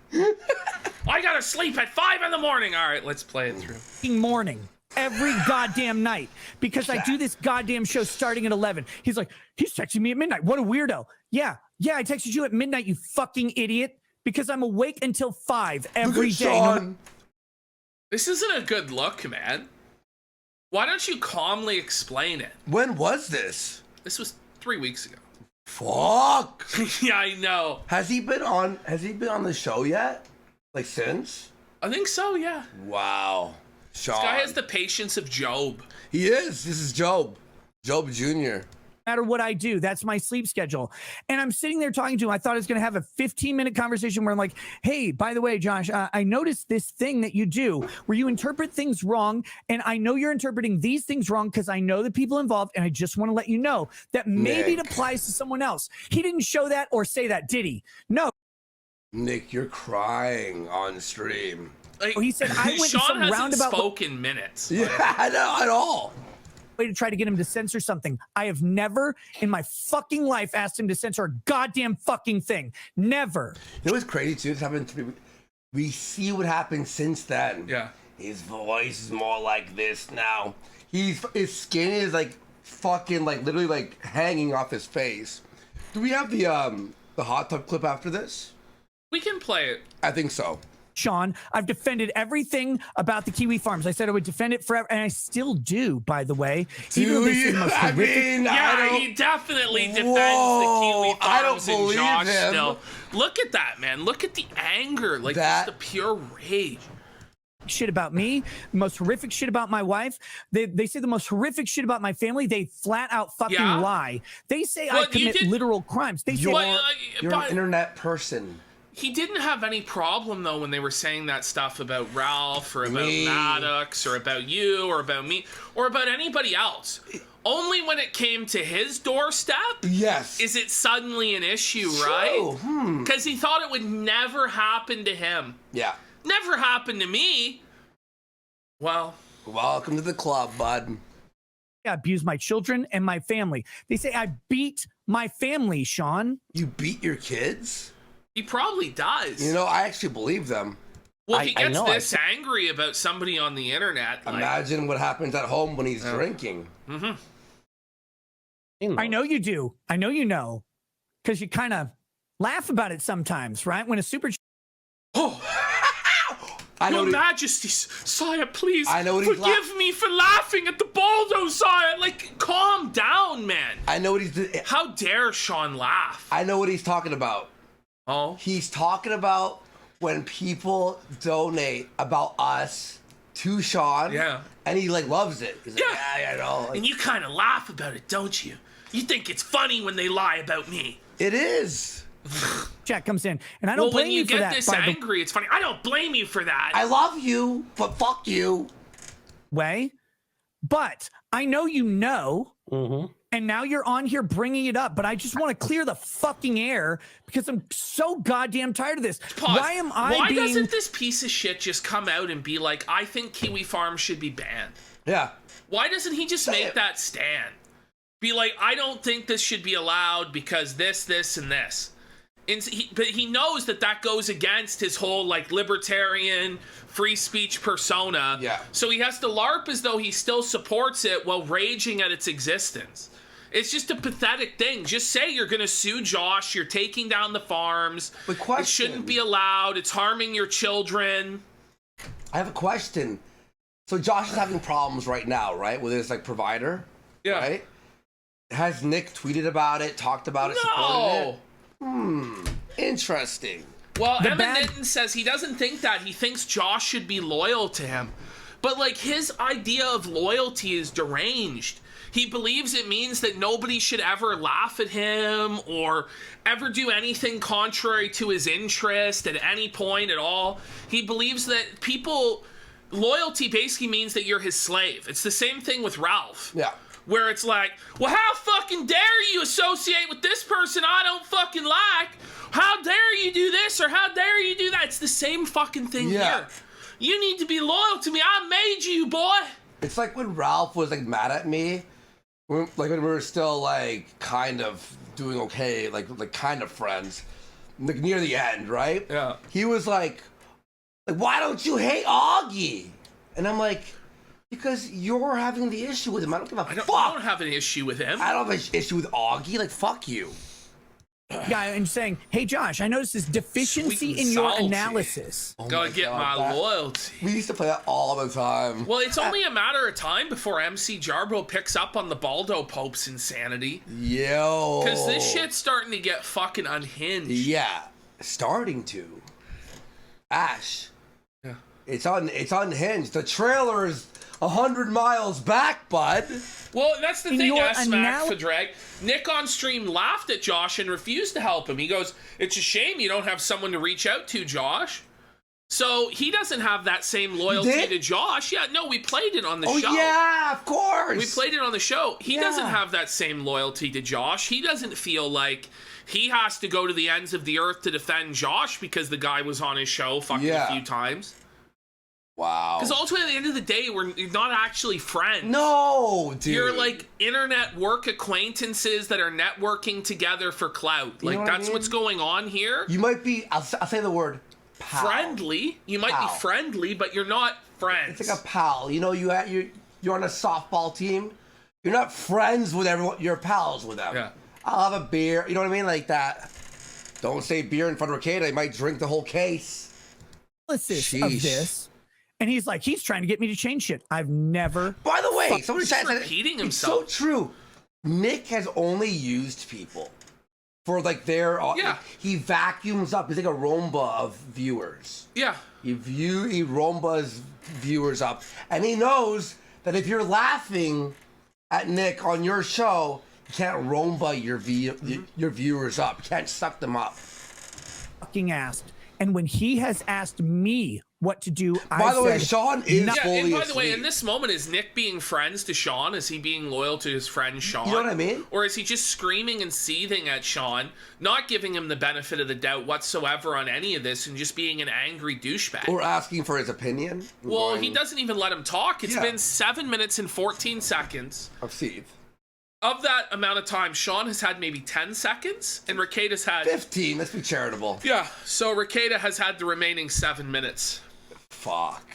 I gotta sleep at 5 in the morning. All right, let's play it through. fucking morning. Every goddamn night. Because I do this goddamn show starting at 11. He's like, he's texting me at midnight. What a weirdo. Yeah, I texted you at midnight, you fucking idiot. Because I'm awake until 5 every day. Sean. This isn't a good look, man. Why don't you calmly explain it? When was this? This was 3 weeks ago. Fuck. Yeah, I know. Has he been on the show yet? Like since? I think so, yeah. Wow. Sean. This guy has the patience of Job. He is. This is Job. Job Jr. Matter what I do, that's my sleep schedule. And I'm sitting there talking to him. I thought I was going to have a 15-minute conversation where I'm like, hey, by the way, Josh, I noticed this thing that you do where you interpret things wrong. And I know you're interpreting these things wrong because I know the people involved. And I just want to let you know that maybe it applies to someone else. He didn't show that or say that, did he? No. Nick, you're crying on stream. Like, He said, I went Sean in some hasn't roundabout spoken minutes. Yeah, I know at all. way to try to get him to censor something. I have never in my fucking life asked him to censor a goddamn fucking thing. Never. You know what's crazy too? It's happened to me. We see what happened since then. Yeah. His voice is more like this now. His skin is like fucking like literally like hanging off his face. Do we have the hot tub clip after this? We can play it. I think so. Sean, I've defended everything about the Kiwi Farms. I said I would defend it forever, and I still do, by the way. Even though this is the most horrific. Yeah, he definitely defends the Kiwi I don't Farms and believe Josh him. still. Look at that, man. Look at the anger. Like, That- just the pure rage. Shit about me, the most horrific shit about my wife. They say the most horrific shit about my family. They flat out fucking lie. They say I commit literal crimes. They say You're an internet person. He didn't have any problem though when they were saying that stuff about Ralph or about Maddox or about you or about me or about anybody else. Only when it came to his doorstep, yes, is it suddenly an issue, right? Because he thought it would never happen to him. Yeah. Never happened to me. Well, welcome to the club, bud. I abuse my children and my family. They say I beat my family, Sean. You beat your kids? He probably does. You know, I actually believe them. Well, if he gets this angry about somebody on the internet, imagine what happens at home when he's drinking. Mm-hmm. I know you do. I know you know. Because you kind of laugh about it sometimes, right? When a super... Your Majesty, sire, please forgive me for laughing at the Baldo, sire. Like, calm down, man. I know what he's doing. How dare Sean laugh? I know what he's talking about. Oh? He's talking about when people donate about us to Sean. Yeah. And he, like, loves it. He's like, yeah, I know. Like, and you kind of laugh about it, don't you? You think it's funny when they lie about me. It is. Jack comes in, and I don't blame you for that. When you get this angry, it's funny. I don't blame you for that. I love you, but fuck you. Way, but I know you know, and now you're on here bringing it up. But I just want to clear the fucking air because I'm so goddamn tired of this. Pause. Why am I? Why doesn't this piece of shit just come out and be like, I think Kiwi Farms should be banned? Yeah. Why doesn't he just make that stand? Be like, I don't think this should be allowed because this, and this. But he knows that goes against his whole like libertarian free speech persona. Yeah. So he has to LARP as though he still supports it while raging at its existence. It's just a pathetic thing. Just say you're going to sue Josh. You're taking down the farms. But question, it shouldn't be allowed. It's harming your children. I have a question. So Josh is having problems right now, right? With his like provider. Yeah. Right? Has Nick tweeted about it, talked about it, supported it? Interesting. Well, Emma Nitton says he doesn't think that. He thinks Josh should be loyal to him. But, like, his idea of loyalty is deranged. He believes it means that nobody should ever laugh at him or ever do anything contrary to his interest at any point at all. He believes that loyalty basically means that you're his slave. It's the same thing with Ralph. Yeah. Where it's like, well, how fucking dare you associate with this person I don't fucking like? How dare you do this or how dare you do that? It's the same fucking thing here. You need to be loyal to me. I made you, boy. It's like when Ralph was like mad at me, when we were still like kind of doing okay, like kind of friends, like near the end, right? Yeah. He was like, why don't you hate Augie? And I'm like, because you're having the issue with him. I don't give a fuck. I don't have an issue with him. I don't have an issue with Augie. Like, fuck you. Guy and saying, hey Josh, I noticed this deficiency in your analysis. Gotta get my loyalty. We used to play that all the time. Well, it's only a matter of time before MC Jarbo picks up on the Baldo Pope's insanity. Yo. Because this shit's starting to get fucking unhinged. Yeah. Starting to. Ash. Yeah. It's unhinged. The trailer is 100 miles back, bud. Well, that's the thing, your S-Mac for drag. Nick on stream laughed at Josh and refused to help him. He goes, it's a shame you don't have someone to reach out to, Josh. So he doesn't have that same loyalty to Josh. Yeah, no, we played it on the show. Oh, yeah, of course. We played it on the show. He doesn't have that same loyalty to Josh. He doesn't feel like he has to go to the ends of the earth to defend Josh because the guy was on his show fucking a few times. Wow. Because ultimately, at the end of the day, we're not actually friends. No, dude. You're like internet work acquaintances that are networking together for clout. Like, that's what's going on here. You might be, I'll say the word, pal. Friendly. You might be friendly, but you're not friends. It's like a pal. You know, you're on a softball team. You're not friends with everyone. You're pals with them. Yeah. I'll have a beer. You know what I mean? Like that. Don't say beer in front of Rekieta. He might drink the whole case. Analysis of this. And he's like, he's trying to get me to change shit. I've never. By the way, somebody said repeating himself. It's so true. Nick has only used people for like their. He vacuums up. He's like a Roomba of viewers. Yeah. He Roomba's viewers up, and he knows that if you're laughing at Nick on your show, you can't Roomba your viewers up. You can't suck them up. Fucking asked, and when he has asked me what to do, by the way, Sean is fully and by asleep. the way, in this moment, is Nick being friends to Sean? Is he being loyal to his friend Sean? You know what I mean? Or is he just screaming and seething at Sean, not giving him the benefit of the doubt whatsoever on any of this, and just being an angry douchebag? Or asking for his opinion? Well, he doesn't even let him talk. It's been 7 minutes and 14 seconds. Of Seeth. Of that amount of time, Sean has had maybe 10 seconds, and Rekieta's had 15. Let's be charitable. Yeah, so Rekieta has had the remaining 7 minutes. Fuck.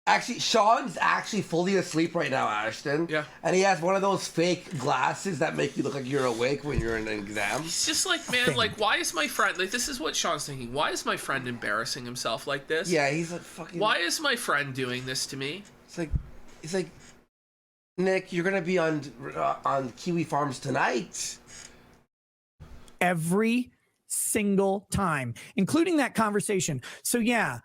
Actually, Sean's actually fully asleep right now, Ashton. Yeah. And he has one of those fake glasses that make you look like you're awake when you're in an exam. He's just like, man, like, why is my friend, like, this is what Sean's thinking. Why is my friend embarrassing himself like this? Yeah, he's like fucking. Why is my friend doing this to me? It's like, Nick, you're gonna be on Kiwi Farms tonight. Every single time, including that conversation. So yeah,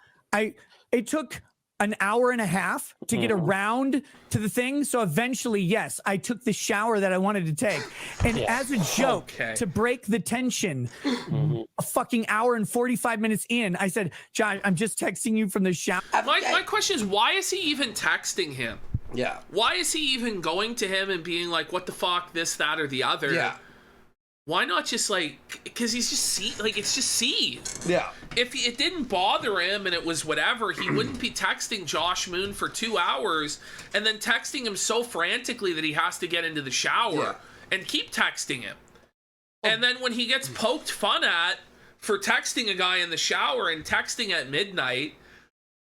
it took an hour and a half to get around to the thing. So eventually, yes, I took the shower that I wanted to take. And as a joke, to break the tension, a fucking hour and 45 minutes in, I said, John, I'm just texting you from the shower. My question is, why is he even texting him? Yeah. Why is he even going to him and being like, what the fuck, this, that, or the other? Yeah. Why not just like, because he's just it's just seed. Yeah. If it didn't bother him and it was whatever, he wouldn't be texting Josh Moon for 2 hours and then texting him so frantically that he has to get into the shower and keep texting him. And then when he gets poked fun at for texting a guy in the shower and texting at midnight,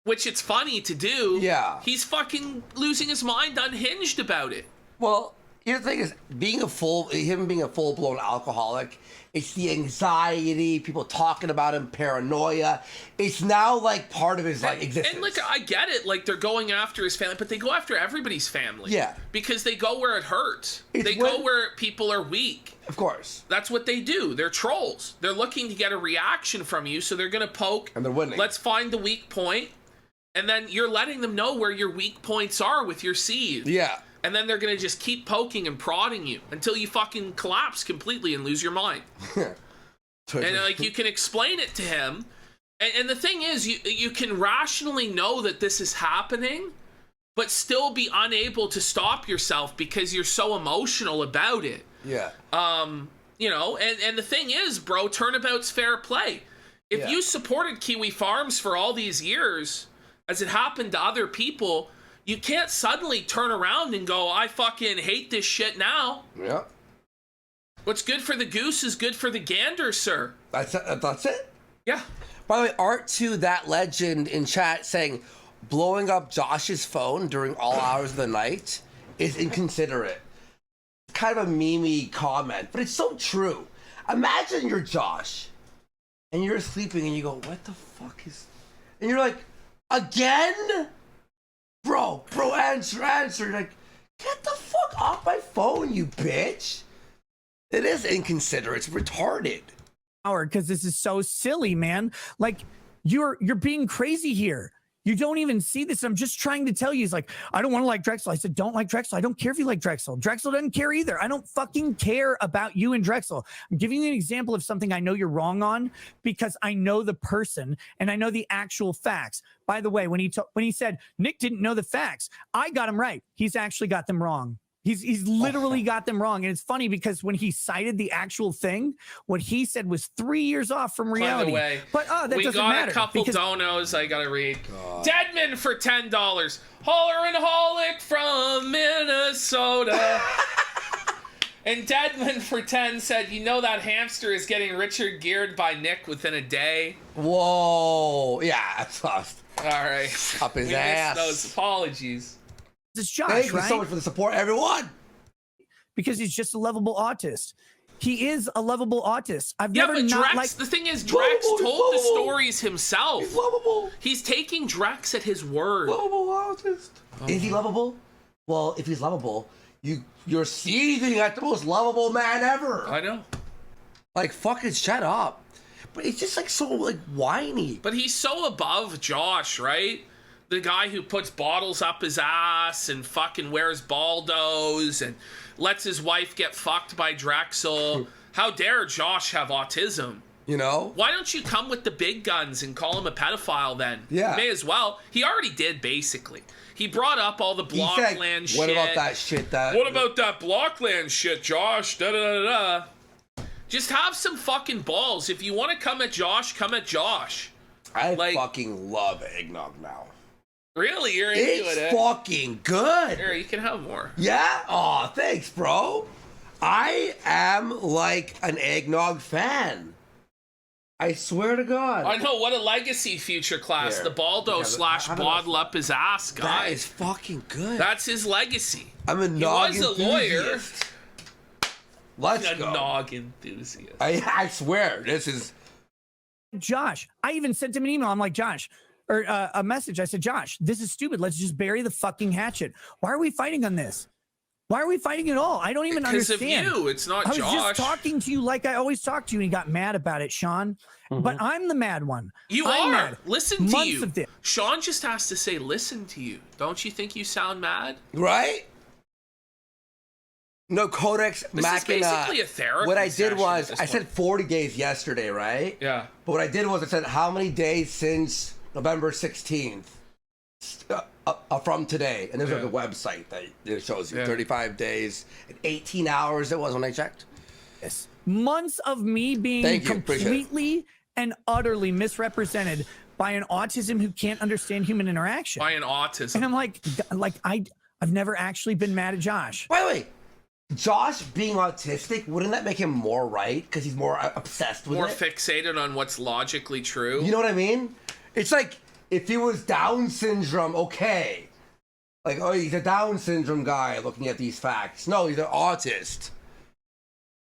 which it's funny to do, he's fucking losing his mind, unhinged about it. Well, here's the thing is, him being a full-blown alcoholic, it's the anxiety, people talking about him, paranoia. It's now like part of his like existence. And like, I get it, like they're going after his family, but they go after everybody's family. Yeah. Because they go where it hurts. They go where people are weak. Of course. That's what they do. They're trolls. They're looking to get a reaction from you, so they're gonna poke. And they're winning. Let's find the weak point. And then you're letting them know where your weak points are with your seed. Yeah. And then they're going to just keep poking and prodding you until you fucking collapse completely and lose your mind. And like, you can explain it to him. And the thing is, you can rationally know that this is happening, but still be unable to stop yourself because you're so emotional about it. Yeah. You know, and the thing is, bro, turnabout's fair play. If you supported Kiwi Farms for all these years, as it happened to other people, you can't suddenly turn around and go, I fucking hate this shit now. Yeah. What's good for the goose is good for the gander, sir. That's it? Yeah. By the way, Art2, that legend in chat saying, blowing up Josh's phone during all hours of the night is inconsiderate. It's kind of a meme-y comment, but it's so true. Imagine you're Josh, and you're sleeping, and you go, what the fuck is... And you're like, again? Bro, answer. Like, get the fuck off my phone, you bitch. It is inconsiderate. It's retarded. Because this is so silly, man. Like, you're being crazy here. You don't even see this. I'm just trying to tell you. He's like, I don't want to like Drexel. I said, don't like Drexel. I don't care if you like Drexel. Drexel doesn't care either. I don't fucking care about you and Drexel. I'm giving you an example of something I know you're wrong on because I know the person and I know the actual facts. By the way, when he said Nick didn't know the facts, I got him right. He's actually got them wrong. He's literally got them wrong. And it's funny because when he cited the actual thing, what he said was 3 years off from reality. By the way, but that we doesn't got matter a couple donos I gotta read. Deadman for $10. Holler and Holic from Minnesota. And Deadman for 10 said, you know that hamster is getting Richard geared by Nick within a day. Whoa. Yeah, that's lost. All right. Up his ass. Those apologies. It's Josh, Thank you right? so much for the support, everyone. Because he's just a lovable autist. He is a lovable autist. I've never but not Drex, liked... the thing is, Drex told the stories himself. He's lovable. He's taking Drex at his word. Lovable autist. Is he lovable? Well, if he's lovable, you're seething at the most lovable man ever. I know. Like, fucking shut up. But it's just like so like whiny. But he's so above Josh, right? The guy who puts bottles up his ass and fucking wears baldos and lets his wife get fucked by Drexel. How dare Josh have autism? You know? Why don't you come with the big guns and call him a pedophile then? Yeah. You may as well. He already did, basically. He brought up all the Blockland shit. What about that shit? What about that Blockland shit, Josh? Da-da-da-da. Just have some fucking balls. If you want to come at Josh, come at Josh. I fucking love eggnog now. Really? You're into it, It's fucking good. Here, you can have more. Yeah? Aw, thanks, bro. I am like an eggnog fan. I swear to God. I know, what a legacy, future class. Here. The Baldo / bottle up his ass guy. That is fucking good. That's his legacy. I'm a nog He was a lawyer. enthusiast. Let's go. A nog enthusiast. I swear, this is... Josh, I even sent him an email. I'm like, Josh, or a message. I said, Josh, this is stupid. Let's just bury the fucking hatchet. Why are we fighting on this? Why are we fighting at all? I don't even understand. Because of you. It's not Josh. I was just talking to you like I always talk to you, and he got mad about it, Sean. But I'm the mad one. I'm are. mad. Listen to Months you. of this. Sean just has to say, listen to you. Don't you think you sound mad? Right? No, Codex This Machina. is basically a therapy What I did session was, at I this said point. 40 days yesterday, right? Yeah. But what I did was I said, how many days since November 16th from today? And there's like a website that it shows you 35 days and 18 hours it was when I checked. Yes. Months of me being Thank you, appreciate it. completely and utterly misrepresented by an autism who can't understand human interaction. By an autism. And I'm like I've never actually been mad at Josh. By the way, Josh being autistic, wouldn't that make him more right? Because he's more obsessed with More it? fixated on what's logically true. You know what I mean? It's like, if he was Down syndrome, okay. Like, oh, he's a Down syndrome guy looking at these facts. No, he's an autist.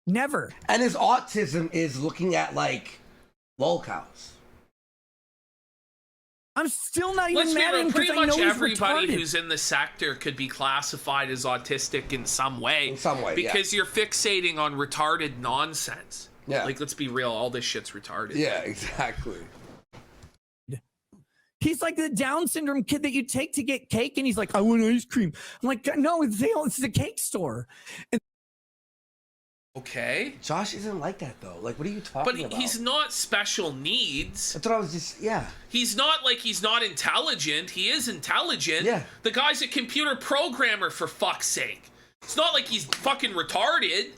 Never. And his autism is looking at, like, lolcows. I'm still not Let's even be mad at real, him pretty because I know much he's everybody retarded. who's in the sector could be classified as autistic in some way. In some way, because you're fixating on retarded nonsense. Yeah. Like, let's be real, all this shit's retarded. Yeah, exactly. He's like the Down syndrome kid that you take to get cake, and he's like, I want ice cream. I'm like, no, it's the cake store. And Okay. Josh isn't like that, though. Like, what are you talking But about? he's not special needs. I thought I was just, yeah. He's not like he's not intelligent. He is intelligent. Yeah. The guy's a computer programmer, for fuck's sake. It's not like he's fucking retarded.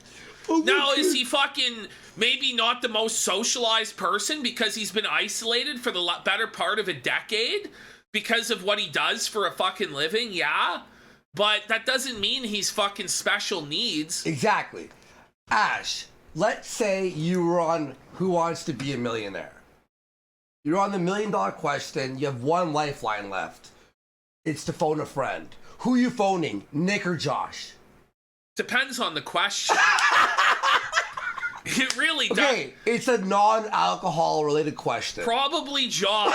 Now, is he fucking maybe not the most socialized person because he's been isolated for the better part of a decade because of what he does for a fucking living? Yeah. But that doesn't mean he's fucking special needs. Exactly. Ash, let's say you were on Who Wants to Be a Millionaire. You're on the $1 million question. You have one lifeline left. It's to phone a friend. Who you phoning, Nick or Josh? Depends on the question. It really does. Okay, it's a non-alcohol related question. Probably Josh.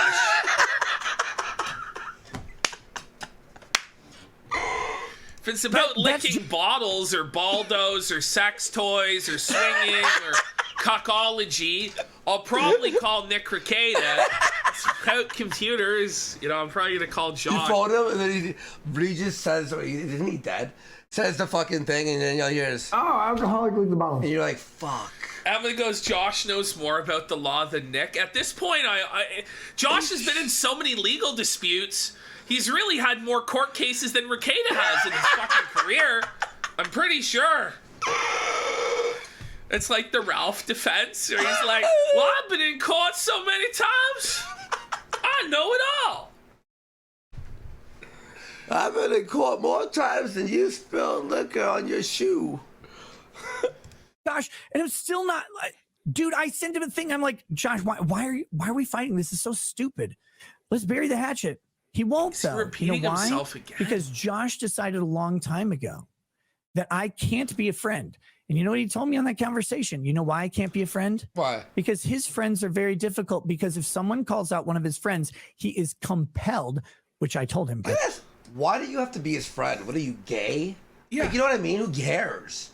If it's about licking bottles or baldos or sex toys or swinging or cuckology, I'll probably call Nick Rekieta. It's about computers. You know, I'm probably going to call You Josh. phone him, and then he just says, isn't he dead? Says the fucking thing, and then you'll hear this. oh, alcoholic with the bottle. And you're like, fuck. Emily goes, Josh knows more about the law than Nick. At this point, Josh has been in so many legal disputes. He's really had more court cases than Rekieta has in his fucking career. I'm pretty sure. It's like the Ralph defense, where he's like, well, I've been in court so many times. I know it all. I've been in court more times than you spilled liquor on your shoe. Josh, and I'm still not like, dude, I sent him a thing. I'm like, Josh, why are we fighting? This is so stupid. Let's bury the hatchet. He won't, He's though. repeating you know why? himself again. Because Josh decided a long time ago that I can't be a friend. And you know what he told me on that conversation? You know why I can't be a friend? Why? Because his friends are very difficult. Because if someone calls out one of his friends, he is compelled, which I told him. Yes. Why do you have to be his friend? What are you, gay? Yeah. Like, you know what I mean? Who cares?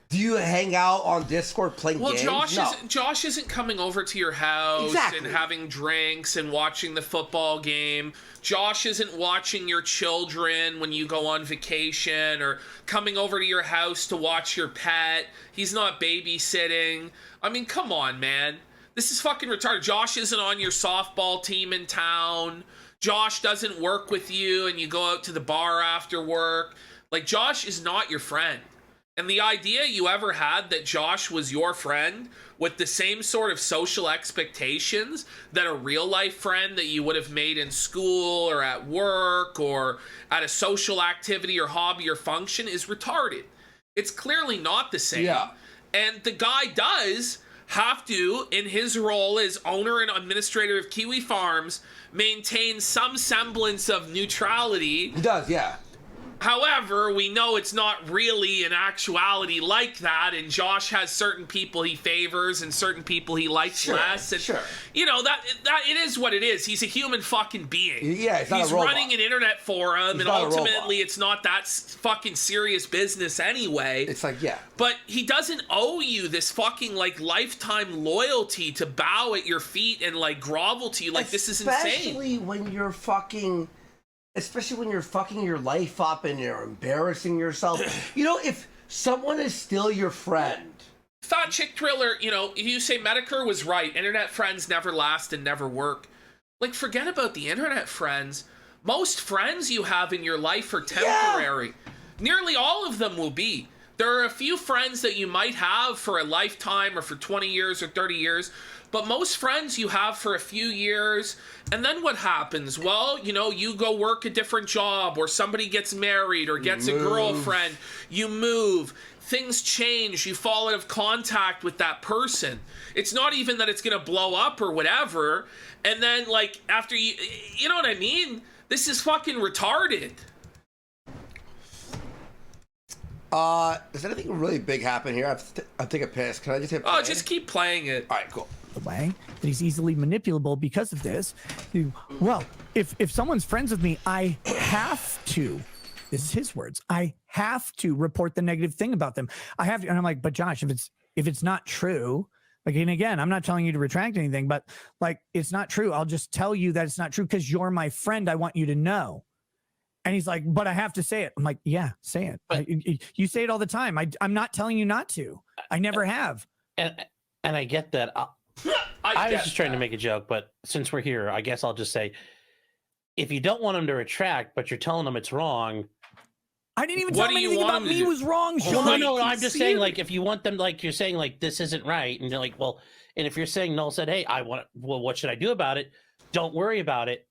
Do you hang out on Discord playing games? No. Josh isn't coming over to your house Exactly. and having drinks and watching the football game. Josh isn't watching your children when you go on vacation or coming over to your house to watch your pet. He's not babysitting. I mean, come on, man. This is fucking retarded. Josh isn't on your softball team in town. Josh doesn't work with you and you go out to the bar after work. Like, Josh is not your friend. And the idea you ever had that Josh was your friend with the same sort of social expectations that a real life friend that you would have made in school or at work or at a social activity or hobby or function is retarded. It's clearly not the same. Yeah. And the guy does have to, in his role as owner and administrator of Kiwi Farms, maintain some semblance of neutrality. He does, yeah. However, we know it's not really in actuality like that, and Josh has certain people he favors and certain people he likes less. And, sure. you know, that it is what it is. He's a human fucking being. Yeah, he's not He's a robot. running an internet forum, He's and not a ultimately robot. it's not that fucking serious business anyway. It's like, yeah. But he doesn't owe you this fucking, like, lifetime loyalty to bow at your feet and, like, grovel to you. Like, this is insane. Especially when you're fucking... Especially when you're fucking your life up and you're embarrassing yourself. You know, if someone is still your friend... Fat Chick Thriller, you know, you say Medicare was right. Internet friends never last and never work. Like, forget about the internet friends. Most friends you have in your life are temporary. Nearly all of them will be. There are a few friends that you might have for a lifetime or for 20 years or 30 years, but most friends you have for a few years, and then what happens? Well, you know, you go work a different job, or somebody gets married or gets a girlfriend, you move, things change, you fall out of contact with that person. It's not even that it's gonna blow up or whatever, and then, like, after you know what I mean? This is fucking retarded. Does anything really big happen here? I take a piss. Can I just hit play? Oh, just keep playing it. All right, cool. The way that he's easily manipulable because of this. Well, if someone's friends with me, I have to. This is his words. I have to report the negative thing about them. I have to, and I'm like, but Josh, if it's not true, like, and again, I'm not telling you to retract anything, but like, it's not true. I'll just tell you that it's not true because you're my friend. I want you to know. And he's like, but I have to say it. I'm like, yeah, say it. But, you say it all the time. I'm not telling you not to. I never have. And I get that. I was just trying to make a joke, but since we're here, I guess I'll just say, if you don't want him to retract, but you're telling him it's wrong. I didn't even tell him anything about me was wrong, Sean. No, I'm just saying, like, if you want them, like, you're saying, like, this isn't right, and you're like, well, and if you're saying Noel said, hey, well, what should I do about it? Don't worry about it.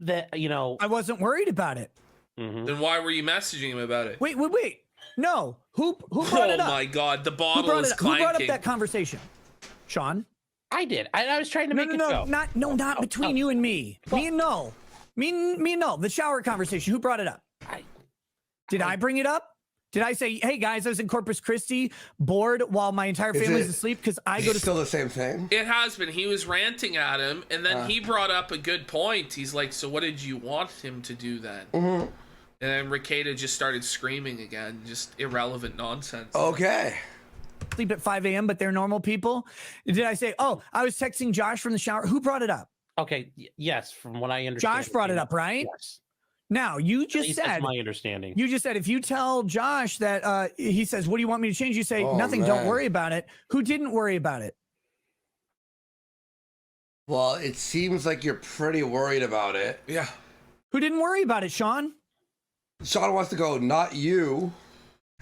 That, you know, I wasn't worried about it. Then why were you messaging him about it? Wait. No, who brought it up? Oh my God, the bottle is clanking. Who brought up that conversation? Sean? I did. I was trying to make it go. Not between you and me. Me and Noel. Me and Noel. The shower conversation. Who brought it up? Did I bring it up? Did I say, hey guys, I was in Corpus Christi, bored while my entire family's asleep because I go to still the same thing? It has been. He was ranting at him, and then he brought up a good point. He's like, so what did you want him to do then? And then Rekieta just started screaming again, just irrelevant nonsense. Okay. sleep at 5 a.m., but they're normal people. Did I say, oh, I was texting Josh from the shower? Who brought it up? Okay, yes, from what I understand. Josh brought it up, right? Yes. Now, you just said, that's my understanding. You just said, if you tell Josh that he says, what do you want me to change? You say, nothing, man. don't worry about it. Who didn't worry about it? Well, it seems like you're pretty worried about it. Yeah. Who didn't worry about it, Sean? Sean wants to go, not you.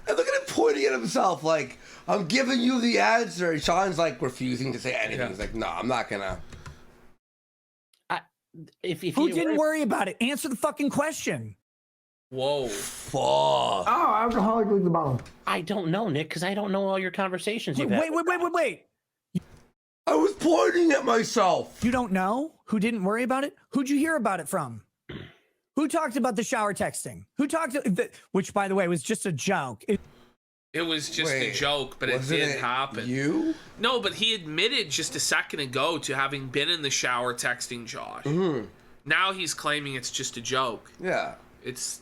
And look at him pointing at himself like, I'm giving you the answer. And Sean's like refusing to say anything. He's like, no, I'm not gonna. Who didn't worry about it? Answer the fucking question. Whoa. Fuck. Oh, alcoholic leaves the bottle. I don't know, Nick, because I don't know all your conversations you've had. Wait. I was pointing at myself. You don't know who didn't worry about it? Who'd you hear about it from? Who talked about the shower texting? Who talked, which by the way was just a joke. It was just a joke, but it did happen. You? No, but he admitted just a second ago to having been in the shower texting Josh. Now he's claiming it's just a joke. Yeah. It's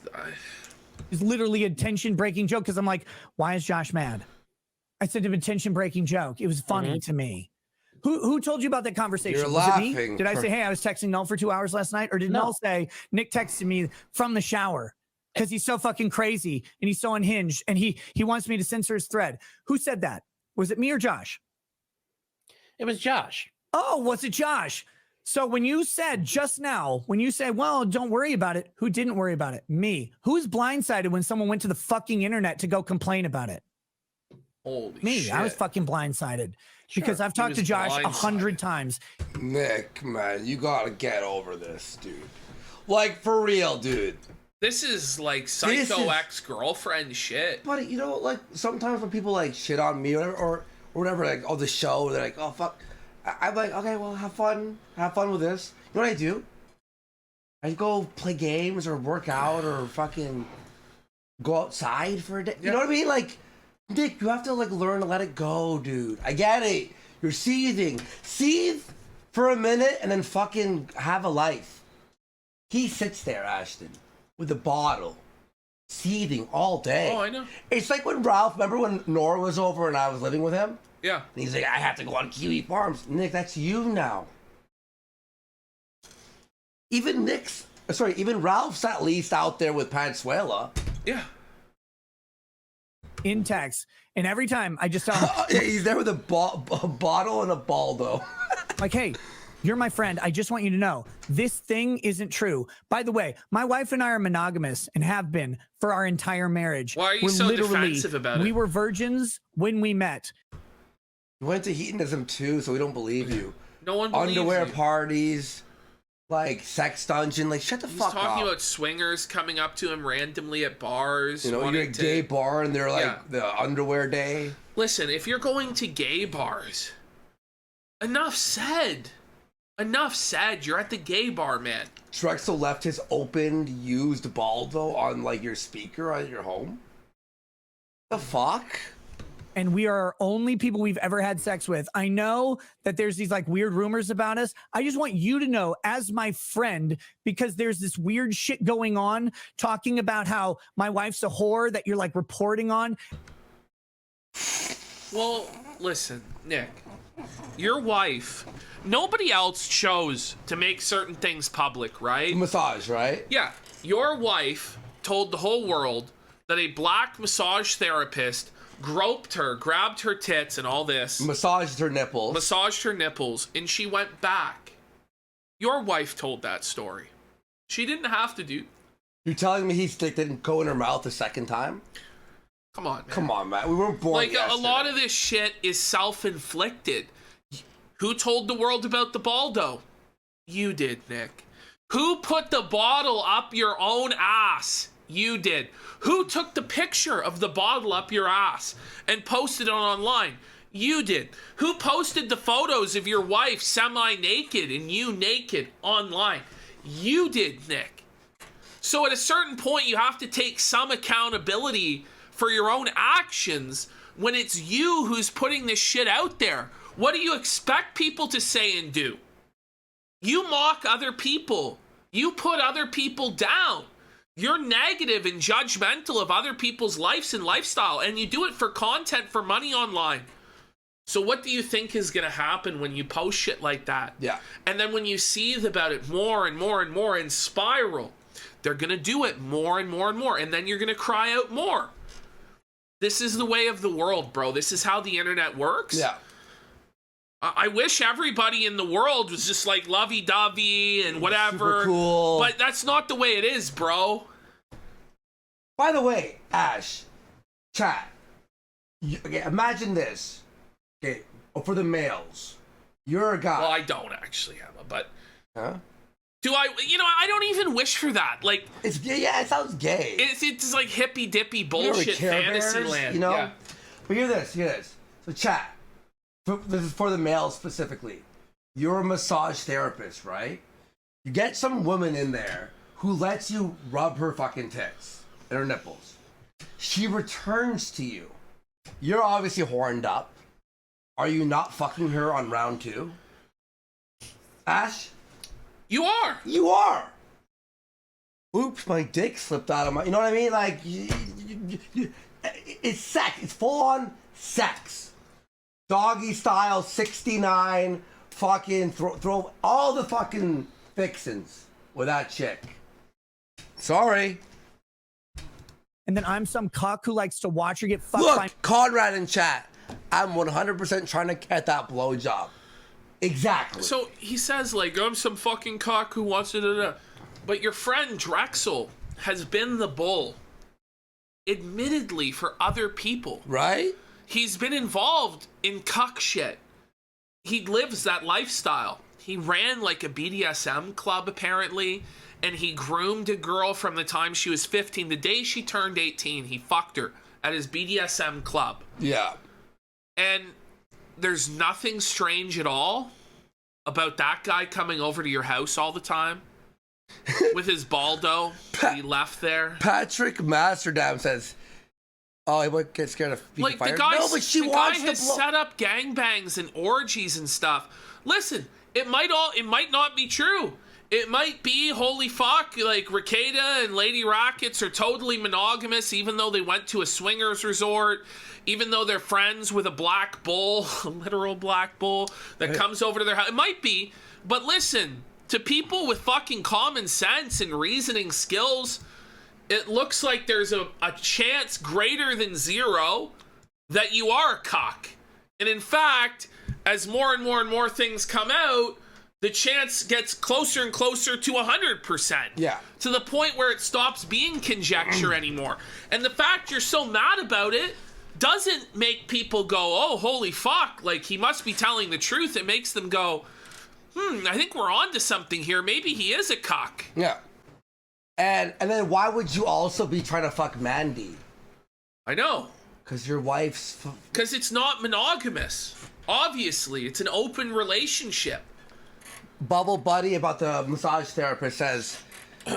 literally a tension-breaking joke because I'm like, why is Josh mad? I said to him a tension-breaking joke. It was funny to me. Who told you about that conversation? You're was laughing. It me? Did I say, hey, I was texting Null for 2 hours last night? Or did Null say, Nick texted me from the shower because he's so fucking crazy and he's so unhinged and he wants me to censor his thread? Who said that? Was it me or Josh? It was Josh. Oh, was it Josh? So when you said just now, when you said, well, don't worry about it, who didn't worry about it? Me. Who's blindsided when someone went to the fucking internet to go complain about it? Holy Me. shit. I was fucking blindsided because I've talked to Josh 100 times. Nick, man, you gotta get over this, dude. Like, for real, dude. This is like psycho ex-girlfriend shit. But, you know, like, sometimes when people, like, shit on me or whatever, like, oh, the show, they're like, oh, fuck. I'm like, okay, well, have fun with this. You know what I do? I go play games or work out or fucking go outside for a day. You know what I mean? Like, Nick, you have to, like, learn to let it go, dude. I get it. You're seething. Seethe for a minute and then fucking have a life. He sits there, Ashton, with a bottle, seething all day. Oh, I know. It's like when Ralph, remember when Nora was over and I was living with him? Yeah. And he's like, I have to go on Kiwi Farms. Nick, that's you now. Even Ralph's at least out there with Pansuela. Yeah. In text. And every time I just tell him, Yeah, he's there with a bottle and a baldo. like, hey, You're my friend. I just want you to know this thing isn't true. By the way, my wife and I are monogamous and have been for our entire marriage. Why are you so defensive about it? We were virgins when we met. You went to hedonism too, so we don't believe you. No one believes Underwear you. parties, like sex dungeon, like shut the fuck up. He's talking about swingers coming up to him randomly at bars. You know, you're a gay bar and they're like the underwear day. Listen, if you're going to gay bars, enough said. Enough said. You're at the gay bar, man. Drexel left his opened, used Baldo on like your speaker on your home. The fuck? And we are only people we've ever had sex with. I know that there's these like weird rumors about us. I just want you to know as my friend, because there's this weird shit going on talking about how my wife's a whore that you're like reporting on. Well, listen, Nick, your wife, nobody else chose to make certain things public, right? Massage, right? Yeah. Your wife told the whole world that a black massage therapist groped her, grabbed her tits and all this. Massaged her nipples. Massaged her nipples, and she went back. Your wife told that story. She didn't have to do. You're telling me he didn't go in her mouth a second time? Come on, man. Come on, man. We weren't born Like, yesterday. a lot of this shit is self-inflicted. Who told the world about the Baldo? You did, Nick. Who put the bottle up your own ass? You did. Who took the picture of the bottle up your ass and posted it online? You did. Who posted the photos of your wife semi-naked and you naked online? You did, Nick. So at a certain point, you have to take some accountability for your own actions when it's you who's putting this shit out there. What do you expect people to say and do? You mock other people. You put other people down. You're negative and judgmental of other people's lives and lifestyle, and you do it for content, for money online. So what do you think is going to happen when you post shit like that? Yeah. And then when you seethe about it more and more and more and spiral, they're going to do it more and more and more, and then you're going to cry out more. This is the way of the world, bro. This is how the internet works. Yeah. I wish everybody in the world was just like lovey-dovey and whatever. Super cool. But that's not the way it is, bro. By the way, Ash, chat. Okay, imagine this. Okay, for the males, you're a guy. Well, I don't actually, Emma, but Huh? do I? You know, I don't even wish for that. Like, It's yeah, it sounds gay. it's like hippy dippy You know, bullshit Care fantasy Bears, land. You know. Yeah. But hear this. So chat. This is for the males specifically. You're a massage therapist, right? You get some woman in there who lets you rub her fucking tits and her nipples. She returns to you. You're obviously horned up. Are you not fucking her on round 2? Ash? You are. You are. Oops, my dick slipped out of my. You know what I mean? Like, it's sex. It's full on sex. Doggy style, 69. Fucking throw all the fucking fixins with that chick. Sorry. And then I'm some cuck who likes to watch her get fucked Look, by. Conrad in chat. I'm 100% trying to get that blowjob. Exactly. So he says, like, I'm some fucking cock who wants to do that. But your friend Drexel has been the bull, admittedly, for other people. Right? He's been involved in cuck shit. He lives that lifestyle. He ran like a BDSM club, apparently, and he groomed a girl from the time she was 15. The day she turned 18, he fucked her at his BDSM club. Yeah. And there's nothing strange at all about that guy coming over to your house all the time with his baldo that he left there. Patrick Masterdam says, "Oh, he might get scared of Like, fire." the guy, No, but she the guy wants has to blow. set up gangbangs and orgies and stuff. Listen, it might not be true. It might be, holy fuck, like Rekieta and Lady Rockets are totally monogamous, even though they went to a swingers resort, even though they're friends with a black bull, a literal black bull that comes over to their house. It might be, but listen, to people with fucking common sense and reasoning skills, it looks like there's a chance greater than 0 that you are a cock. And in fact, as more and more and more things come out, the chance gets closer and closer to 100%. Yeah. To the point where it stops being conjecture anymore. And the fact you're so mad about it doesn't make people go, oh, holy fuck, like, he must be telling the truth. It makes them go, I think we're on to something here. Maybe he is a cuck. Yeah. And then why would you also be trying to fuck Mandy? I know. Because your wife's... Because it's not monogamous. Obviously, it's an open relationship. Bubble Buddy about the massage therapist says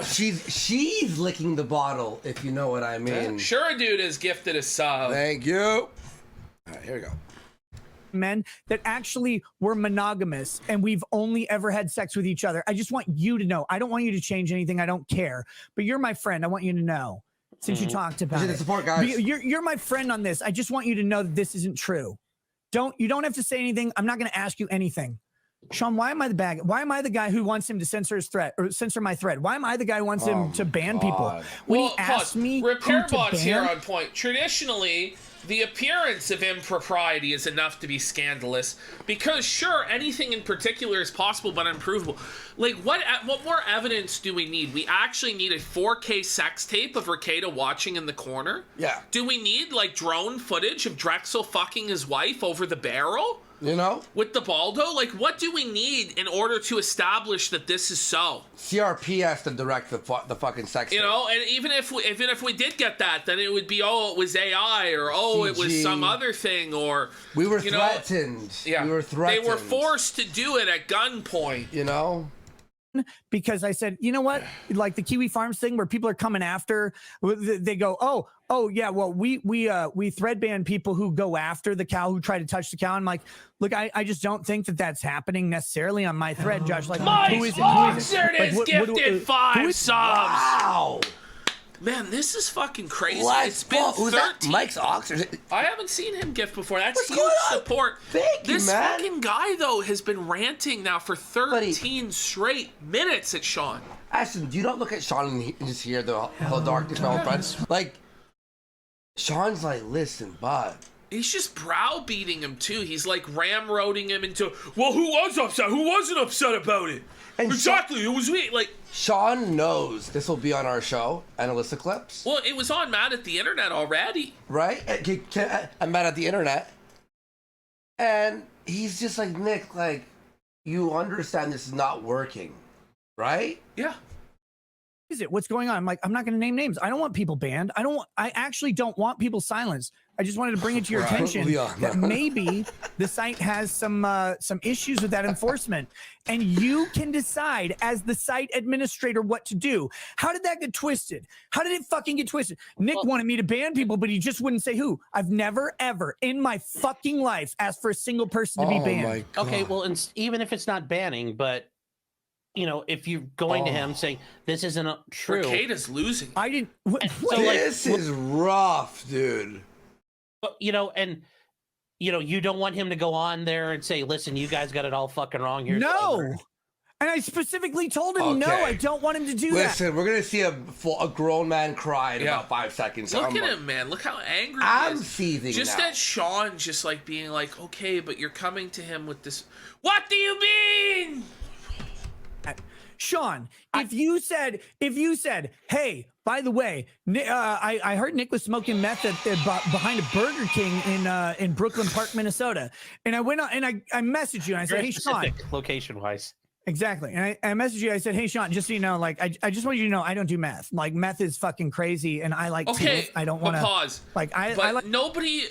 she's licking the bottle, if you know what I mean. Sure, a dude is gifted a sub. Thank you. All right, here we go. Men that actually were monogamous and we've only ever had sex with each other. I just want you to know. I don't want you to change anything. I don't care. But you're my friend. I want you to know. Since you talked about it. Support, guys. You're my friend on this. I just want you to know that this isn't true. You don't have to say anything. I'm not going to ask you anything. Sean, why am I the bad? Why am I the guy who wants him to censor his thread or censor my thread? Why am I the guy who wants him to ban people? When he asked me Repair who to bots ban, here on point. Traditionally, the appearance of impropriety is enough to be scandalous because sure, anything in particular is possible but unprovable. Like what more evidence do we need? We actually need a 4K sex tape of Rekieta watching in the corner? Yeah. Do we need like drone footage of Drexel fucking his wife over the barrel? You know? With the baldo? Like, what do we need in order to establish that this is so? CRP has to direct the fucking sex. You know, and even if we did get that, then it would be, oh, it was AI, or oh, CG. It was some other thing, or we were threatened. Yeah, we were threatened. They were forced to do it at gunpoint. You know. Because I said, you know what, like the Kiwi Farms thing where people are coming after, they go, oh yeah, well we thread ban people who go after the cow, who try to touch the cow. I'm like, look, I just don't think that that's happening necessarily on my thread, Josh. Like, who is it? Oxford is gifted 5 subs. Wow. Man, this is fucking crazy. It's been 13. Mike's Oxford. I haven't seen him gift before. That's What's huge going on? support. Thank you, this man. fucking guy, though, has been ranting now for 13 straight minutes at Sean. Ashton, do you not look at Sean and just hear the whole darkness, my old friends? Like, Sean's like, listen, bud. He's just browbeating him, too. He's like ramroding him into, well, who was upset? Who wasn't upset about it? And exactly, it was me. Like, Sean knows this will be on our show, Analysta Clips. Well, it was on Mad at the Internet already. Right? I'm Mad at the Internet. And he's just like, Nick, like, you understand this is not working, right? Yeah. Is it? What's going on? I'm like, I'm not going to name names. I don't want people banned. I actually don't want people silenced. I just wanted to bring it to your attention that maybe the site has some issues with that enforcement, and you can decide as the site administrator what to do. How did that get twisted? How did it fucking get twisted? Nick wanted me to ban people, but he just wouldn't say who. I've never ever in my fucking life asked for a single person to be banned. My God. Okay, well, even if it's not banning, but you know, if you're going to him saying this isn't true, Rekieta's losing. I didn't. This is rough, dude. But, you know, and you don't want him to go on there and say, listen, you guys got it all fucking wrong here. No. And I specifically told him, no, I don't want him to do that. Listen, we're going to see a grown man cry in about 5 seconds. Look at him, man. Look how angry I'm he is. seething just now. at Sean just like being like, okay, but you're coming to him with this. What do you mean? Sean, if you said, hey, by the way, I heard Nick was smoking meth behind a Burger King in Brooklyn Park, Minnesota, and I went on and I messaged you and I said, hey, Sean, location wise, exactly, and I messaged you. I said, hey, Sean, just so you know, like I just want you to know, I don't do meth. Like meth is fucking crazy, and I like teeth. I don't want to pause. Like I like nobody.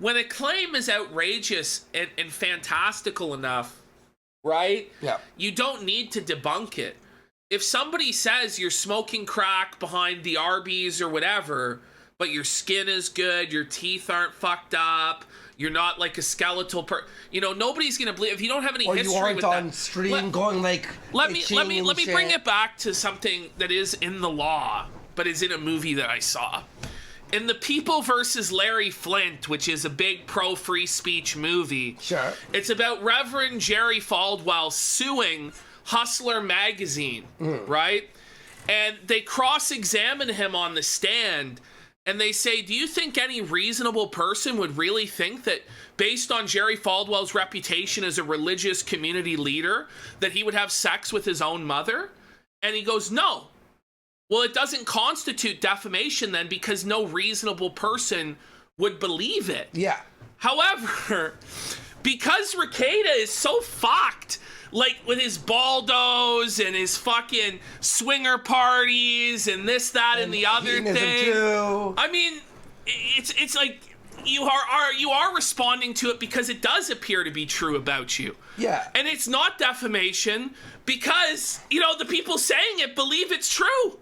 When a claim is outrageous and fantastical enough, right? Yeah. You don't need to debunk it. If somebody says you're smoking crack behind the Arby's or whatever, but your skin is good, your teeth aren't fucked up, you're not like a skeletal nobody's gonna believe if you don't have any history you aren't with on that. stream going like. Let me bring it back to something that is in the law, but is in a movie that I saw. In the People versus Larry Flint, which is a big pro-free speech movie, Sure. it's about Reverend Jerry Falwell suing Hustler magazine, right? And they cross-examine him on the stand, And they say, do you think any reasonable person would really think that based on Jerry Falwell's reputation as a religious community leader, that he would have sex with his own mother? And he goes, no. Well, it doesn't constitute defamation then because no reasonable person would believe it. Yeah. However, because Rekieta is so fucked, like with his baldos and his fucking swinger parties and this, that, and the other thing. Too. I mean, it's like you are responding to it because it does appear to be true about you. Yeah. And it's not defamation because, you know, the people saying it believe it's true.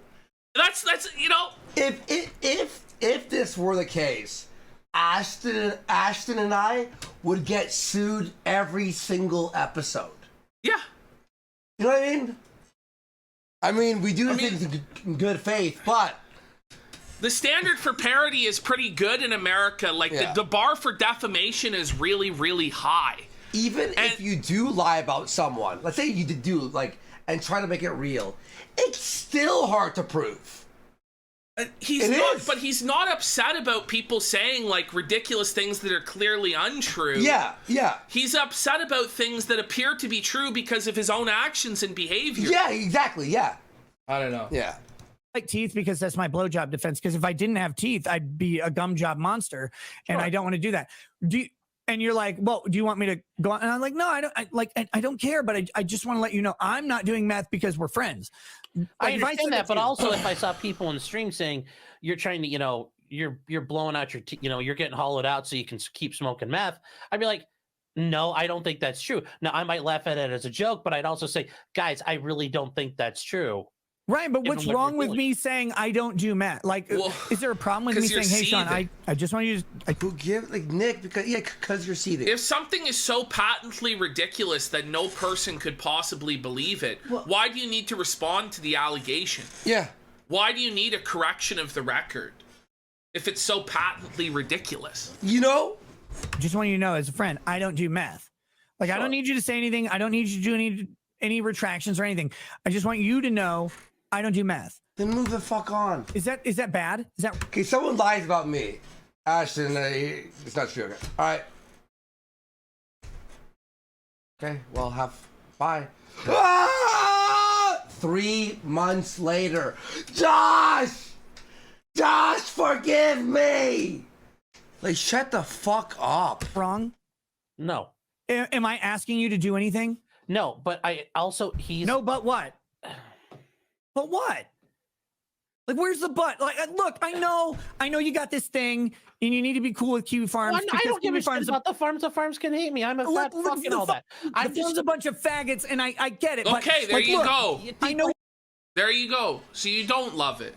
That's you know. If this were the case, Ashton and I would get sued every single episode. Yeah. You know what I mean? We do things in good faith, but the standard for parody is pretty good in America. Like, the bar for defamation is really, really high. Even if you do lie about someone, let's say you did do, like, and try to make it real, it's still hard to prove. But he's not upset about people saying, like, ridiculous things that are clearly untrue. Yeah. He's upset about things that appear to be true because of his own actions and behavior. Yeah, exactly, yeah. I don't know. Yeah. Like teeth because that's my blowjob defense. Because if I didn't have teeth, I'd be a gum job monster, and I don't want to do that. And you're like, well, do you want me to go on? And I'm like, no, I don't. I don't care, but I just want to let you know I'm not doing meth because we're friends. Like, I understand that, but also if I saw people in the stream saying you're trying to, you know, you're blowing out your, you know, you're getting hollowed out so you can keep smoking meth, I'd be like, no, I don't think that's true. Now I might laugh at it as a joke, but I'd also say, guys, I really don't think that's true. Right, but what's wrong with me saying I don't do meth? Like, is there a problem with me saying, "Hey, Sean, I just want you to"? Who give like Nick because you're seething. If something is so patently ridiculous that no person could possibly believe it, why do you need to respond to the allegation? Yeah. Why do you need a correction of the record if it's so patently ridiculous? You know, just want you to know, as a friend, I don't do meth. Like, I don't need you to say anything. I don't need you to do any retractions or anything. I just want you to know I don't do meth. Then move the fuck on. Is that bad? Is that okay? Someone lies about me, Ashton. It's not true. Okay. All right. Okay. Well, bye. 3 months later, Josh, forgive me. Like, shut the fuck up. Wrong? No. Am I asking you to do anything? No, but I also No, but what? But what? Like, where's the but? Like, look, I know you got this thing, and you need to be cool with Kiwi Farms. Well, I don't give a shit about the farms. The farms can hate me. I'm a fat fuck and all that. I'm just a bunch of faggots, and I get it. Okay, but, there like, you look, go. I know. There you go. So you don't love it.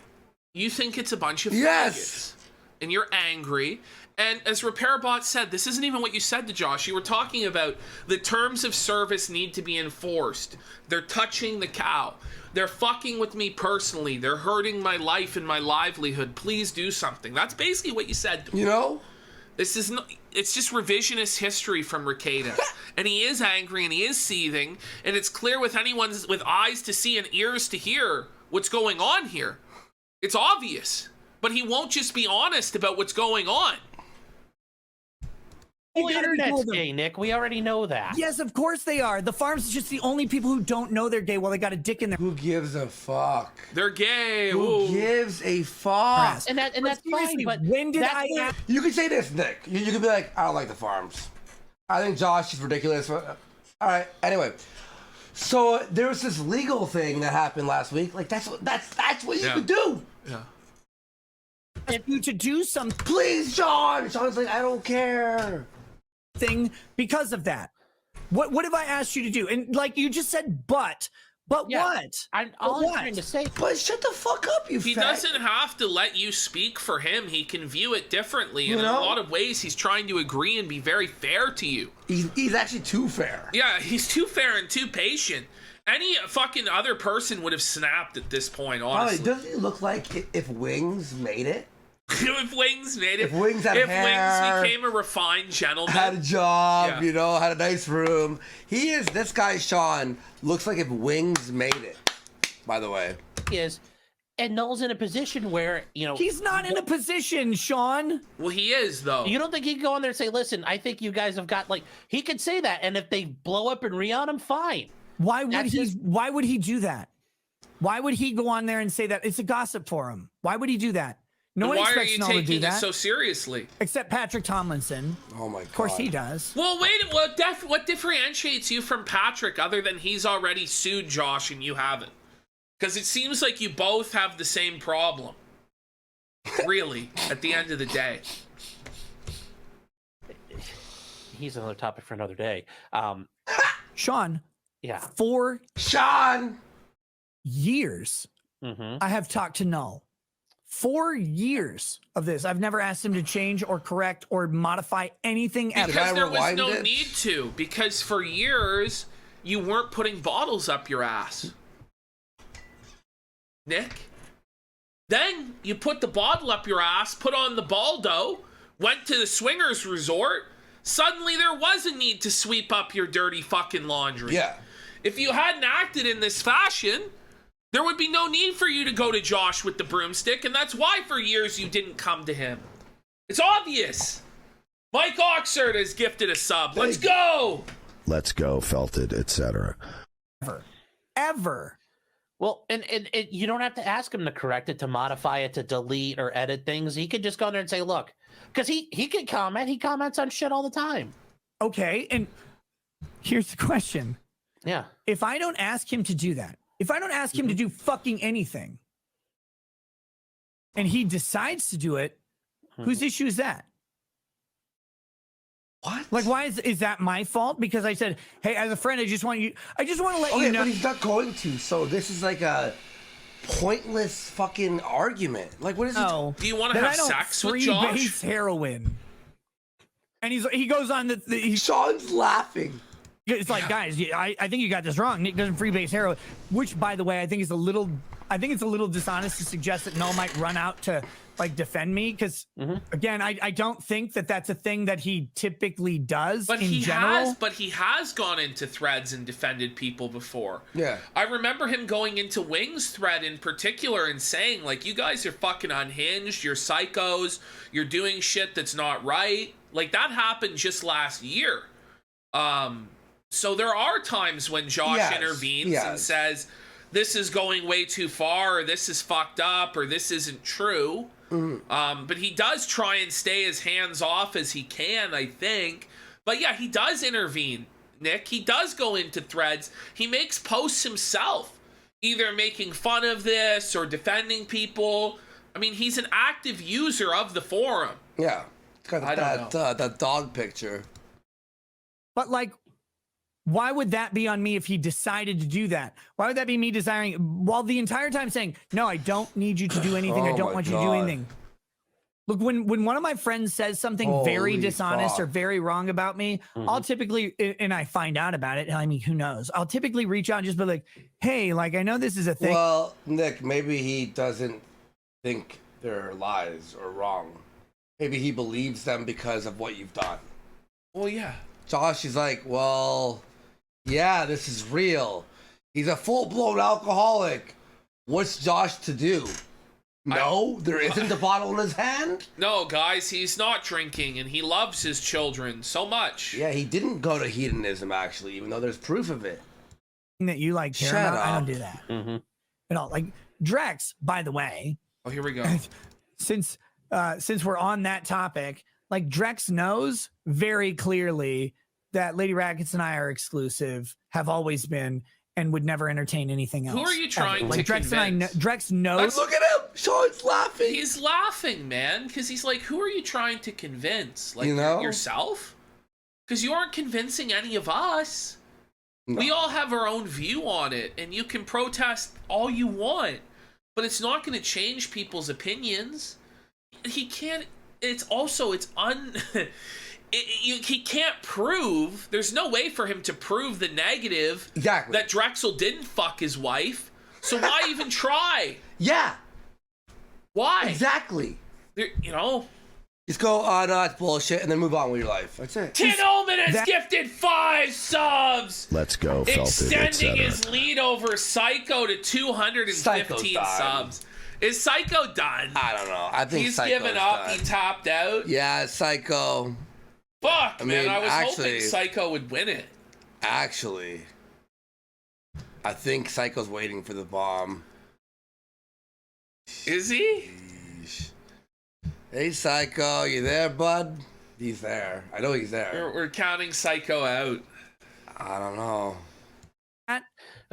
You think it's a bunch of faggots. And you're angry. And as RepairBot said, this isn't even what you said to Josh. You were talking about the terms of service need to be enforced. They're touching the cow. They're fucking with me personally. They're hurting my life and my livelihood. Please do something. That's basically what you said to me. You know? This is not, it's just revisionist history from Rekieta. And he is angry and he is seething. And it's clear with anyone with eyes to see and ears to hear what's going on here. It's obvious. But he won't just be honest about what's going on. The internet's gay, Nick. We already know that. Yes, of course they are. The farms is just the only people who don't know they're gay while they got a dick in their. Who gives a fuck? They're gay. Who gives a fuck? And that's fine. But when did You could say this, Nick. You could be like, I don't like the farms. I think Josh is ridiculous. All right. Anyway, so there was this legal thing that happened last week. Like that's what you could do. Yeah. You to do something. Please, John. John's like, I don't care. Thing because of that. What have I asked you to do? And like you just said, but what? I'm trying to say. But shut the fuck up, you. He doesn't have to let you speak for him. He can view it differently. And in a lot of ways, he's trying to agree and be very fair to you. He's actually too fair. Yeah, he's too fair and too patient. Any fucking other person would have snapped at this point, honestly. Doesn't it look like if Wings made it? If Wings made it. If Wings had hair, Wings became a refined gentleman. had a job, had a nice room. This guy, Sean, looks like if Wings made it, by the way. Is And Noel's in a position where, you know, He's not in a position, Sean. Well, he is though. you don't think he could go on there and say, listen, I think you guys have got, like, he could say that, and if they blow up and re-on him, fine. Why would That's he? his- Why would he do that? Why would he go on there and say that? It's a gossip for him. Why would he do that? No one Why are expects you Noel to do taking it that, so seriously? except Patrick Tomlinson. Oh my god. Of course he does. Well, wait. What differentiates you from Patrick other than he's already sued Josh and you haven't? Because it seems like you both have the same problem. Really, at the end of the day. He's another topic for another day. Sean, Yeah. for Sean. years, Mm-hmm. I have talked to Noel. 4 years of this. I've never asked him to change or correct or modify anything ever. Because I there was rewind no it? need to. Because for years, you weren't putting bottles up your ass. Nick? Then you put the bottle up your ass, put on the Baldo, went to the swingers resort. Suddenly there was a need to sweep up your dirty fucking laundry. Yeah. If you hadn't acted in this fashion, there would be no need for you to go to Josh with the broomstick, and that's why for years you didn't come to him. It's obvious. Mike Oxford has gifted a sub. Let's go. Let's go, felted, etc. Ever. Well, and you don't have to ask him to correct it, to modify it, to delete or edit things. He could just go in there and say, look, because he can comment. He comments on shit all the time. Okay, and here's the question. Yeah. If I don't ask him to do that, if I don't ask him to do fucking anything, and he decides to do it, whose issue is that? What? Like, why is that my fault? Because I said, hey, as a friend, I just want to let Okay, you know. but he's not going to. So this is like a pointless fucking argument. Like, what is it? No, Do you want to that have I don't sex with Josh? freebase heroin. And he goes on he's Sean's laughing. it's like, guys, I think you got this wrong. Nick doesn't freebase heroin, which, by the way, I think it's a little dishonest to suggest that Noel might run out to like defend me, because again, I don't think that that's a thing that he typically does But in he general. has gone into threads and defended people before. Yeah. I remember him going into Wing's thread in particular and saying, like, you guys are fucking unhinged, you're psychos, you're doing shit that's not right. Like, that happened just last year. So there are times when Josh intervenes and says, this is going way too far, or this is fucked up, or this isn't true. But he does try and stay as hands off as he can, I think. But yeah, he does intervene, Nick. He does go into threads. He makes posts himself, either making fun of this or defending people. I mean, he's an active user of the forum. Yeah. It's got I don't know. that dog picture. But like, why would that be on me if he decided to do that? Why would that be me desiring, while the entire time saying, no, I don't need you to do anything. I Oh don't my want you to God. do anything. Look, when one of my friends says something very Holy dishonest or fuck. very wrong about me, I'll typically, and I find out about it, I mean, who knows? I'll typically reach out and just be like, hey, like, I know this is a thing. Well, Nick, maybe he doesn't think they're lies or wrong. Maybe he believes them because of what you've done. Well, yeah. Josh is like, well, yeah, this is real. He's a full-blown alcoholic. What's Josh to do? No, there isn't a bottle in his hand? No, guys, he's not drinking, and he loves his children so much. Yeah, he didn't go to hedonism, actually, even though there's proof of it. That you like care Shut about. I don't up. do that at all. Like Drex, by the way, Oh, here we go. since we're on that topic, like Drex knows very clearly that Lady Rackets and I are exclusive, have always been, and would never entertain anything else. Who are you trying Like to Drex and I, convince? Drex knows. Look at him! Sean's laughing! He's laughing, man, because he's like, who are you trying to convince? Like, You know? yourself? Because you aren't convincing any of us. No. We all have our own view on it, and you can protest all you want, but it's not going to change people's opinions. He can't. He can't prove. There's no way for him to prove the negative Exactly. that Drexel didn't fuck his wife. So why even try? Yeah, Why? exactly. You know, Just go, oh, no, that's bullshit, and then move on with your life. That's it. Tin Omen has that- gifted 5 subs, Let's go, felted, extending etc. his lead over Psycho to 215 Psycho's died. subs. Is Psycho done? I don't know. I think He's Psycho's given up. done. He tapped out. Yeah, Psycho. Fuck, man. mean, I was actually- hoping Psycho would win it. Actually, I think Psycho's waiting for the bomb. Is he? Sheesh. Hey, Psycho, you there, bud? He's there. I know he's there. We're counting Psycho out. I don't know.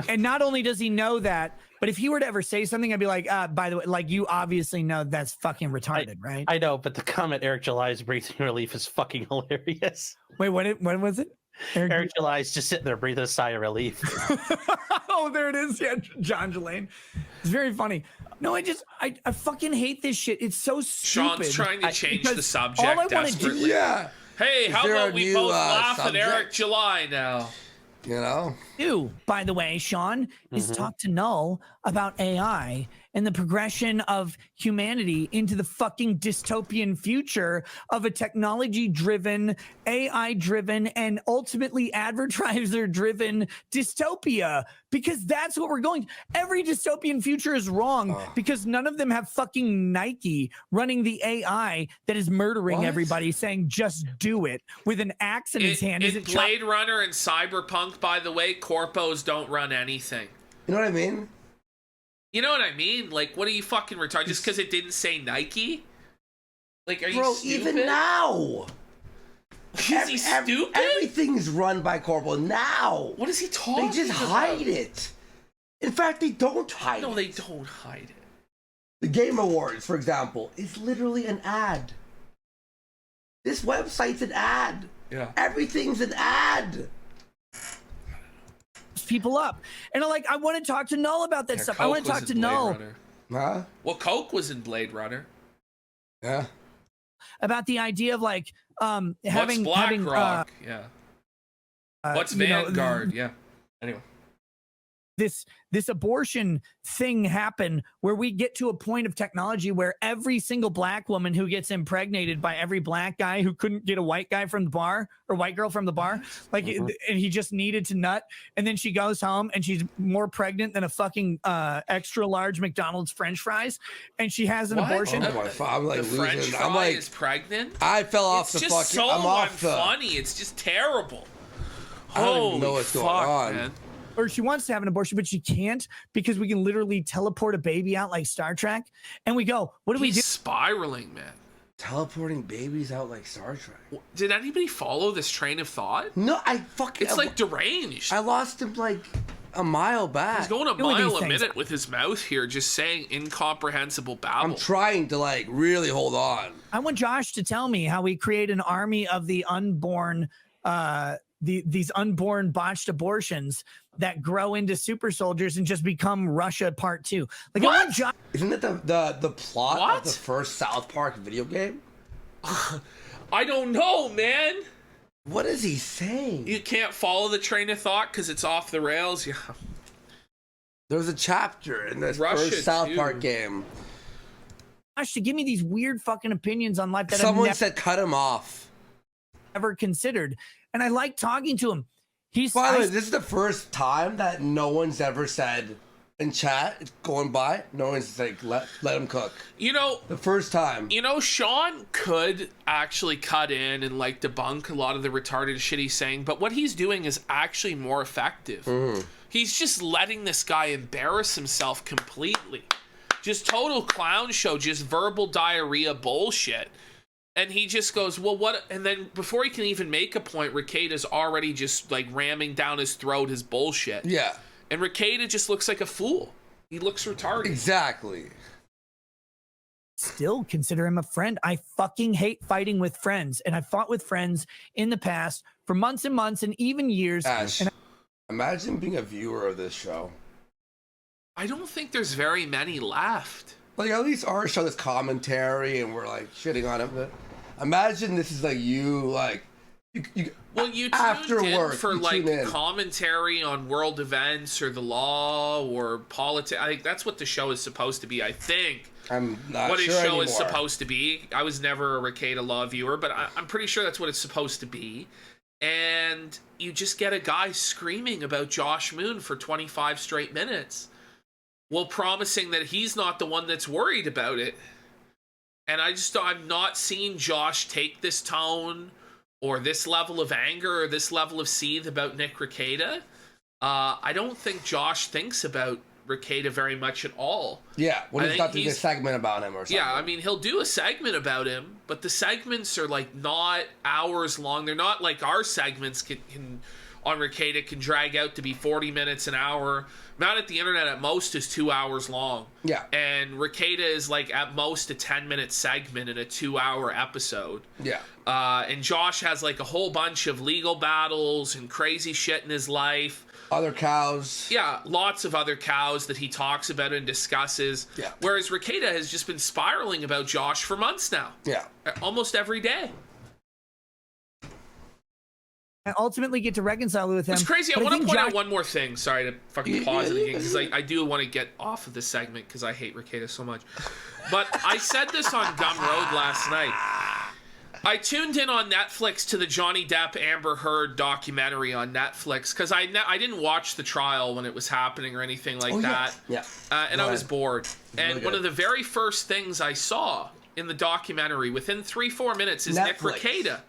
And not only does he know that, but if he were to ever say something, I'd be like, by the way, like, you obviously know that's fucking retarded, right? I know, but the comment Eric July's breathing relief is fucking hilarious. Wait, when was it? Eric July's just sitting there breathing a sigh of relief. Oh, there it is. Yeah, John Jelaine. It's very funny. No, I fucking hate this shit. It's so stupid. Sean's trying to change the because subject all I wanna do- desperately. Yeah. Hey, Is how there about a we new, both laugh at subject? Eric July now? You know? Do, by the way, Sean, is talk to Null about AI and the progression of humanity into the fucking dystopian future of a technology-driven, AI-driven, and ultimately advertiser-driven dystopia. Because that's what we're going. Every dystopian future is wrong because none of them have fucking Nike running the AI that is murdering What? everybody, saying just do it with an axe in his hand. Is In it Blade Runner and Cyberpunk, by the way, corpos don't run anything. You know what I mean? You know what I mean? Like, what are you fucking retarded? Just because it didn't say Nike? Like, are you Bro, stupid? even now. Is he stupid? Everything's run by Corporal now. What is he talking They just about? hide it. In fact, they don't hide No, it. they don't hide it. The Game Awards, for example, is literally an ad. This website's an ad. Yeah. Everything's an ad. people up? And I want to talk to Null about that stuff. I want to talk to Null Huh? Well, Coke was in Blade Runner. Yeah. about the idea of like What's having BlackRock? Yeah. What's you know, Vanguard? Yeah. Anyway. this abortion thing happen where we get to a point of technology where every single black woman who gets impregnated by every black guy who couldn't get a white guy from the bar or white girl from the bar, like, and he just needed to nut, and then she goes home and she's more pregnant than a fucking extra large McDonald's French fries, and she has an What? abortion. Oh my! I'm like The French losing. fry I'm like, is pregnant? I fell off It's the just fucking. so I'm off the. unfunny. It's just terrible. I don't even know Holy what's going fuck, on. man. Or she wants to have an abortion, but she can't because we can literally teleport a baby out like Star Trek. And we go, what do we He's do? spiraling, man. Teleporting babies out like Star Trek. Did anybody follow this train of thought? No, I fucking. It's like deranged. I lost him like a mile back. He's going a Doing these mile a things. minute with his mouth here, just saying incomprehensible babble. I'm trying to like really hold on. I want Josh to tell me how we create an army of the unborn, these unborn botched abortions that grow into super soldiers and just become Russia Part 2. Like, I want Josh. Isn't it the plot What? of the first South Park video game? I don't know, man. What is he saying? You can't follow the train of thought because it's off the rails. Yeah. There was a chapter in this Russia, first South too. Park game. To give me these weird fucking opinions on life that Someone I've said cut him off. never considered. And I like talking to him. He's By the way, this is the first time that no one's ever said in chat, it's going by, no one's like, let him cook. You know, The first time. Sean could actually cut in and like debunk a lot of the retarded shit he's saying, but what he's doing is actually more effective. He's just letting this guy embarrass himself completely. Just total clown show, just verbal diarrhea bullshit. And he just goes, well, what? And then before he can even make a point, Rekieta's already just like ramming down his throat his bullshit. Yeah. And Rekieta just looks like a fool. He looks retarded. Exactly. still consider him a friend. I fucking hate fighting with friends. And I fought with friends in the past for months and months and even years. Ash, And imagine being a viewer of this show. I don't think there's very many left. Like, at least our show is commentary and we're like shitting on it. But imagine this is like you, like, you Well, you after tuned in work, for you like tune in. commentary on world events or the law or politics. I think that's what the show is supposed to be. I think I'm not what sure his show anymore. is supposed to be. I was never a Rekieta Law viewer, but I'm pretty sure that's what it's supposed to be. And you just get a guy screaming about Josh Moon for 25 straight minutes. while promising that he's not the one that's worried about it. And I've not seen Josh take this tone or this level of anger or this level of seethe about Nick Rekieta. I don't think Josh thinks about Rekieta very much at all. Yeah, when he's got to do a segment about him or something. Yeah, I mean, he'll do a segment about him, but the segments are like not hours long. They're not like our segments can on Rekieta can drag out to be 40 minutes, an hour. Amount at the internet at most is 2 hours long. Yeah. And Rekieta is like at most a 10-minute segment in a 2-hour episode. Yeah. And Josh has like a whole bunch of legal battles and crazy shit in his life. Other cows. Yeah, lots of other cows that he talks about and discusses. Yeah. Whereas Rekieta has just been spiraling about Josh for months now. Yeah. Almost every day. And ultimately get to reconcile with him. It's crazy. I want to point out one more thing. Sorry to fucking pause it again, because I do want to get off of this segment because I hate Rekieta so much. But I said this on Gum Road last night. I tuned in on Netflix to the Johnny Depp Amber Heard documentary on Netflix because I didn't watch the trial when it was happening or anything like that. Yeah. And I was bored. And really one of the very first things I saw in the documentary within 3-4 minutes is Nick Rekieta.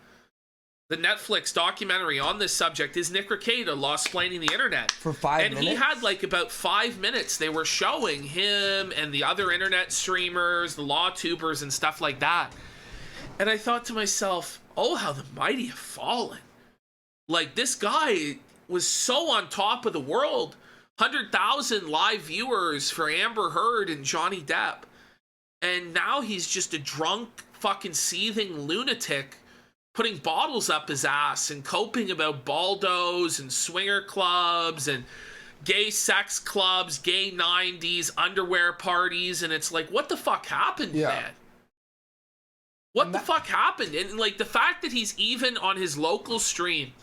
The Netflix documentary on this subject is Nick Rekieta law-splaining the internet. For 5 minutes? And he had like about 5 minutes. They were showing him and the other internet streamers, the law tubers and stuff like that. And I thought to myself, oh, how the mighty have fallen. Like, this guy was so on top of the world. 100,000 live viewers for Amber Heard and Johnny Depp. And now he's just a drunk, fucking seething lunatic putting bottles up his ass and coping about baldos and swinger clubs and gay sex clubs, gay 90s, underwear parties. And it's like, what the fuck happened, man? What the fuck happened? And like the fact that he's even on his local stream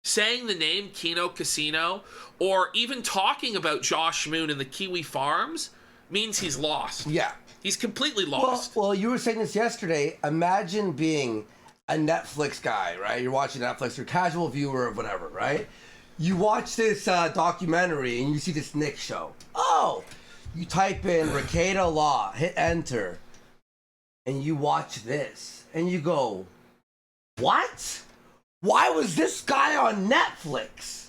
saying the name Kino Casino or even talking about Josh Moon and the Kiwi Farms means he's lost. Yeah. He's completely lost. Well, you were saying this yesterday. Imagine being a Netflix guy, right? You're watching Netflix, you're a casual viewer of whatever, right? You watch this documentary and you see this Nick show. Oh, you type in Rekieta Law, hit enter, and you watch this, and you go, what? Why was this guy on Netflix?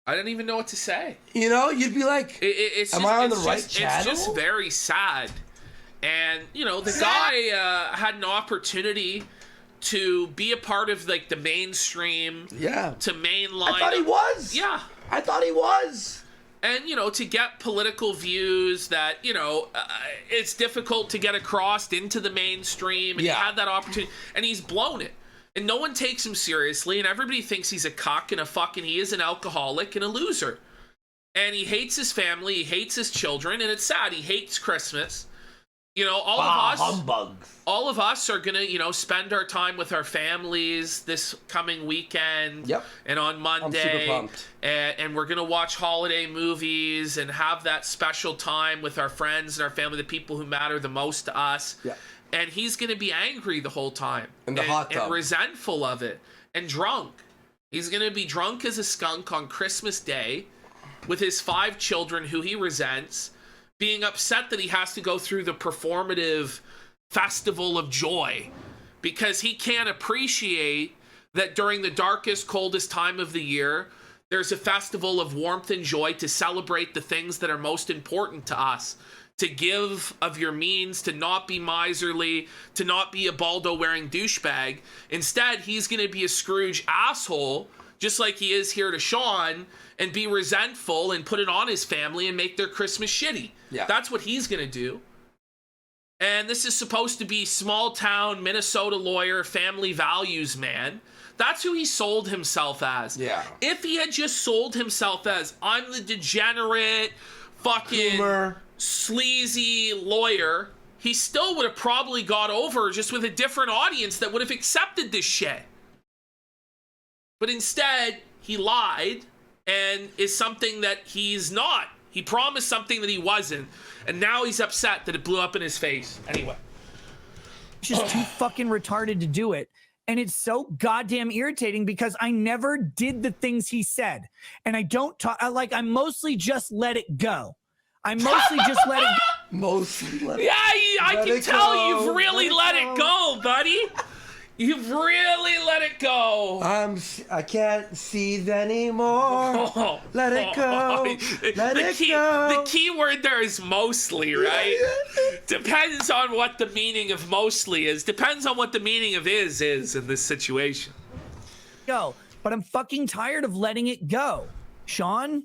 I didn't even know what to say. You know, you'd be like, am I on the right channel? It's just very sad. And, you know, the guy had an opportunity to be a part of, like, the mainstream. Yeah. To mainline. I thought he was. Yeah. I thought he was. And, you know, to get political views that, you know, it's difficult to get across into the mainstream. And he had that opportunity. And he's blown it. And no one takes him seriously. And everybody thinks he's a cuck and he is an alcoholic and a loser. And he hates his family. He hates his children. And it's sad. He hates Christmas. You know, all of us are going to, you know, spend our time with our families this coming weekend. Yep. And on Monday. I'm super pumped. And we're going to watch holiday movies and have that special time with our friends and our family, the people who matter the most to us. Yeah. And he's going to be angry the whole time. In the hot tub. And resentful of it. And drunk. He's going to be drunk as a skunk on Christmas Day with his 5 children who he resents, being upset that he has to go through the performative festival of joy because he can't appreciate that during the darkest, coldest time of the year, there's a festival of warmth and joy to celebrate the things that are most important to us, to give of your means, to not be miserly, to not be a baldo-wearing douchebag. Instead, he's going to be a Scrooge asshole, just like he is here to Sean, and be resentful and put it on his family and make their Christmas shitty. Yeah. That's what he's going to do. And this is supposed to be small town Minnesota lawyer, family values man. That's who he sold himself as. Yeah. If he had just sold himself as, I'm the degenerate, fucking sleazy lawyer, he still would have probably got over just with a different audience that would have accepted this shit. But instead, he lied and is something that he's not. He promised something that he wasn't, and now he's upset that it blew up in his face. Anyway. It's just too fucking retarded to do it. And it's so goddamn irritating because I never did the things he said. And I don't talk, I mostly just let it go. I mostly just let it go. Mostly let Yeah, I Let can it tell go. you've really let it go, buddy. You've really let it go. I can't see anymore. Let it go. Let it go. The key word there is mostly, right? Depends on what the meaning of mostly is. Depends on what the meaning of is in this situation. Go, but I'm fucking tired of letting it go, Sean,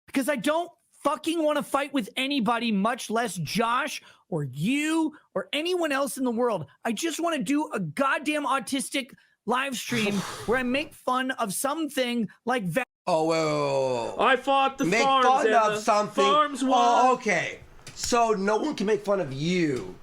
because I don't fucking want to fight with anybody, much less Josh or you or anyone else in the world. I just want to do a goddamn autistic live stream where I make fun of something like Oh, wait. I fought the Make farms fun and of the something. farms won. Oh, okay. So no one can make fun of you,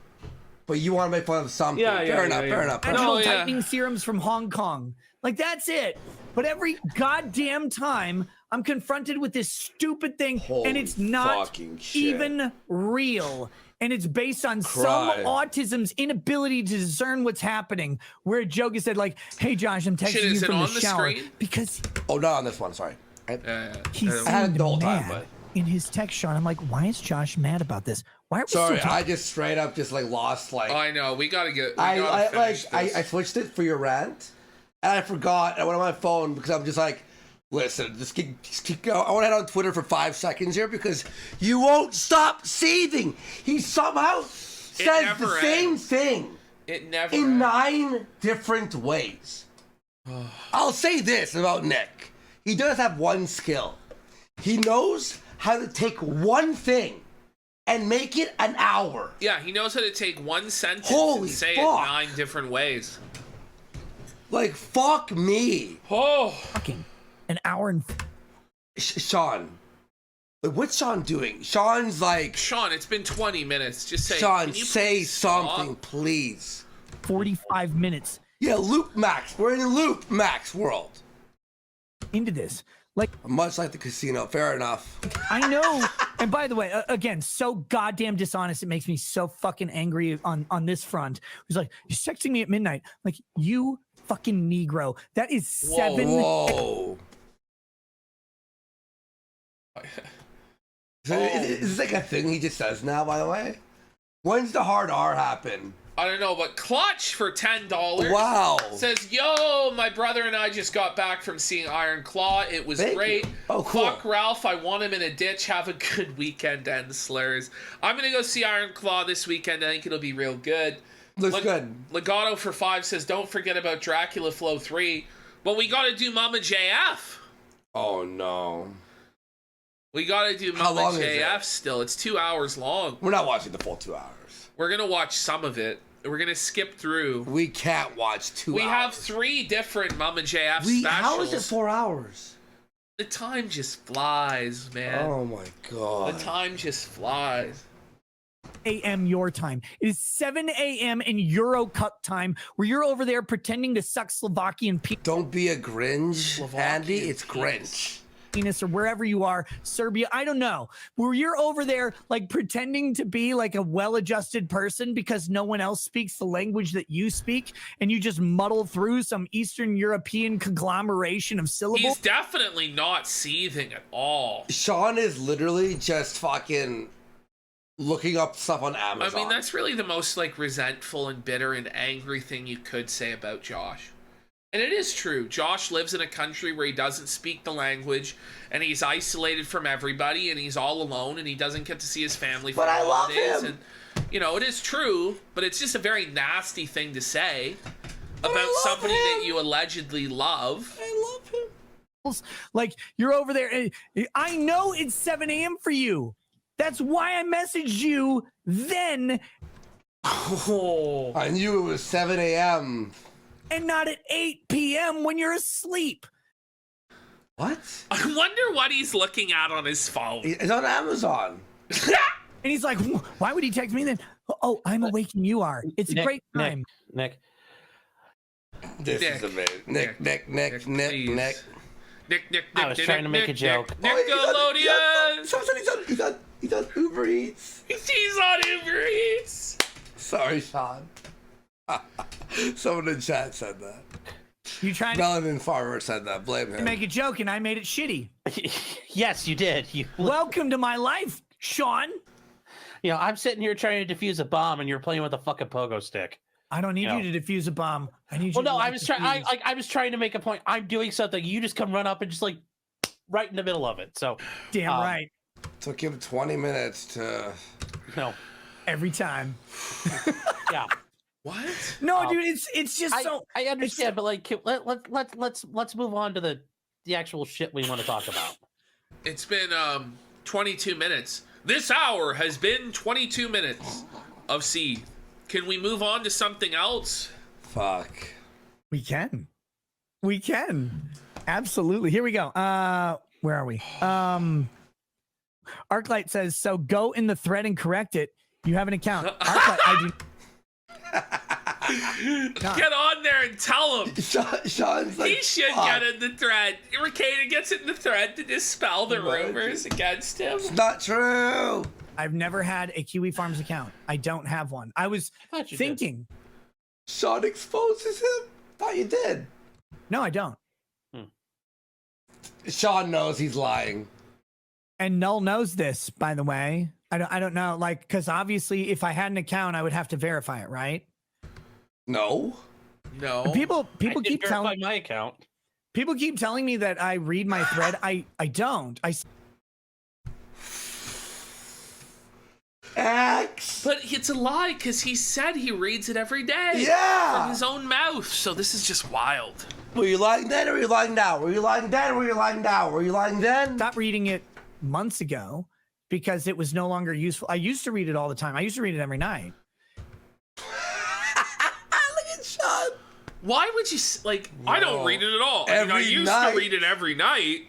but you want to make fun of something. Fair enough. natural yeah. tightening serums from Hong Kong. Like, that's it. But every goddamn time I'm confronted with this stupid thing, Holy and it's not fucking shit. even real. And it's based on some autism's inability to discern what's happening. Where a joke is said like, "Hey Josh, I'm texting Shit, you is it from the on the shower," screen? because Oh, not on this one. Sorry. he I had it seemed the whole time, mad but- in his text, Sean. I'm like, why is Josh mad about this? Why are we Sorry, still I talking? just straight up just like lost like. I know. We gotta get. I switched it for your rant, and I forgot. I went on my phone because I'm just like, listen, just keep going. I want to head on Twitter for 5 seconds here because you won't stop seething. He somehow says never the same ends. thing It never. in ends. 9 different ways. I'll say this about Nick: he does have one skill. He knows how to take one thing and make it an hour. Yeah, he knows how to take one sentence Holy and say fuck. it 9 different ways. Like, fuck me. Oh. Fucking an hour and Sean. Like, what's Sean doing? Sean's like, Sean, it's been 20 minutes. Just say. Sean, can you say please stop? something, please. 45 minutes Yeah, Loop Max. We're in a Loop Max world. into this. Like, Much like the casino. Fair enough. I know. And by the way, again, so goddamn dishonest. It makes me so fucking angry on this front. He's like, he's texting me at midnight. Like, you fucking Negro. That is 7. Whoa. So is this like a thing he just says now, by the way? When's the hard R happen? I don't know, but Clutch for $10 Wow. says, "Yo, my brother and I just got back from seeing Iron Claw. It was Thank great. you. Oh, cool. Fuck Ralph. I want him in a ditch. Have a good weekend, and slurs. I'm gonna go see Iron Claw this weekend. I think it'll be real good." Looks good. Legato for 5 says, "Don't forget about Dracula Flow 3. But we gotta do Mama JF. Oh, no. We gotta do How Mama long is JF it? still. It's 2 hours long. We're not watching the full 2 hours. We're gonna watch some of it. We're gonna skip through. We can't watch 2 We hours. have 3 different Mama JF specials. How is it 4 hours? The time just flies, man. Oh my god. The time just flies. a.m. your time. It is 7 a.m. in Euro Cup time, where you're over there pretending to suck Slovakian Don't be a Grinch, Andy. It's penis. Grinch. penis, or wherever you are, Serbia, I don't know, where you're over there like pretending to be like a well-adjusted person because no one else speaks the language that you speak, and you just muddle through some Eastern European conglomeration of syllables. He's definitely not seething at all. Sean is literally just fucking looking up stuff on Amazon. I mean, that's really the most like resentful and bitter and angry thing you could say about Josh. And it is true. Josh lives in a country where he doesn't speak the language, and he's isolated from everybody, and he's all alone, and he doesn't get to see his family for But I love holidays. him. And you know, it is true, but it's just a very nasty thing to say about love somebody him. that you allegedly love. I love him. Like, you're over there, and I know it's 7 a.m. for you. That's why I messaged you then, Oh. I knew it was 7 a.m. and not at 8 p.m. when you're asleep. What? I wonder what he's looking at on his phone. It's on Amazon. And he's like, why would he text me then? Oh, I'm awake and you are. It's a Nick, great time. Nick. This Nick. is amazing. Nick. Nick. Nick, I was trying to make a joke. Nickelodeon! He's on Uber Eats. He's on Uber Eats! Sorry, Sean. Someone in chat said that. You trying to Melanin Farmer said that. Blame him. make a joke and I made it shitty. Yes, you did. You Welcome to my life, Sean? You know, I'm sitting here trying to defuse a bomb, and you're playing with a fucking pogo stick. I don't need you to defuse a bomb. I need you. Well, no, to I was trying. I was trying to make a point. I'm doing something. You just come run up and just like right in the middle of it. So damn right. Took him 20 minutes to. No. Every time. Yeah. What? No, dude, it's just so. I understand, but like, let's move on to the actual shit we want to talk about. It's been 22 minutes. This hour has been 22 minutes of Seed. Can we move on to something else? Fuck. We can. Absolutely. Here we go. Where are we? Arclight says, so go in the thread and correct it. You have an account. Arclight, I do. Get on there and tell him. Sean's like, He should get in the thread. Rekieta gets in the thread to dispel the rumors against him. It's not true. I've never had a Kiwi Farms account. I don't have one. I was thinking. Sean exposes him? Thought you did. No, I don't. Sean knows he's lying. And Null knows this, by the way. I don't know, like, because obviously if I had an account, I would have to verify it, right? No. No. People I keep telling my account. People keep telling me that I read my thread. I don't. X. But it's a lie because he said he reads it every day. Yeah. From his own mouth. So this is just wild. Were you lying then or were you lying now? Were you lying then or were you lying now? Were you lying then? Stopped reading it months ago because it was no longer useful. I used to read it all the time. I used to read it every night. Look at Sean. Why would you, like, I don't read it at all. I used to read it every night.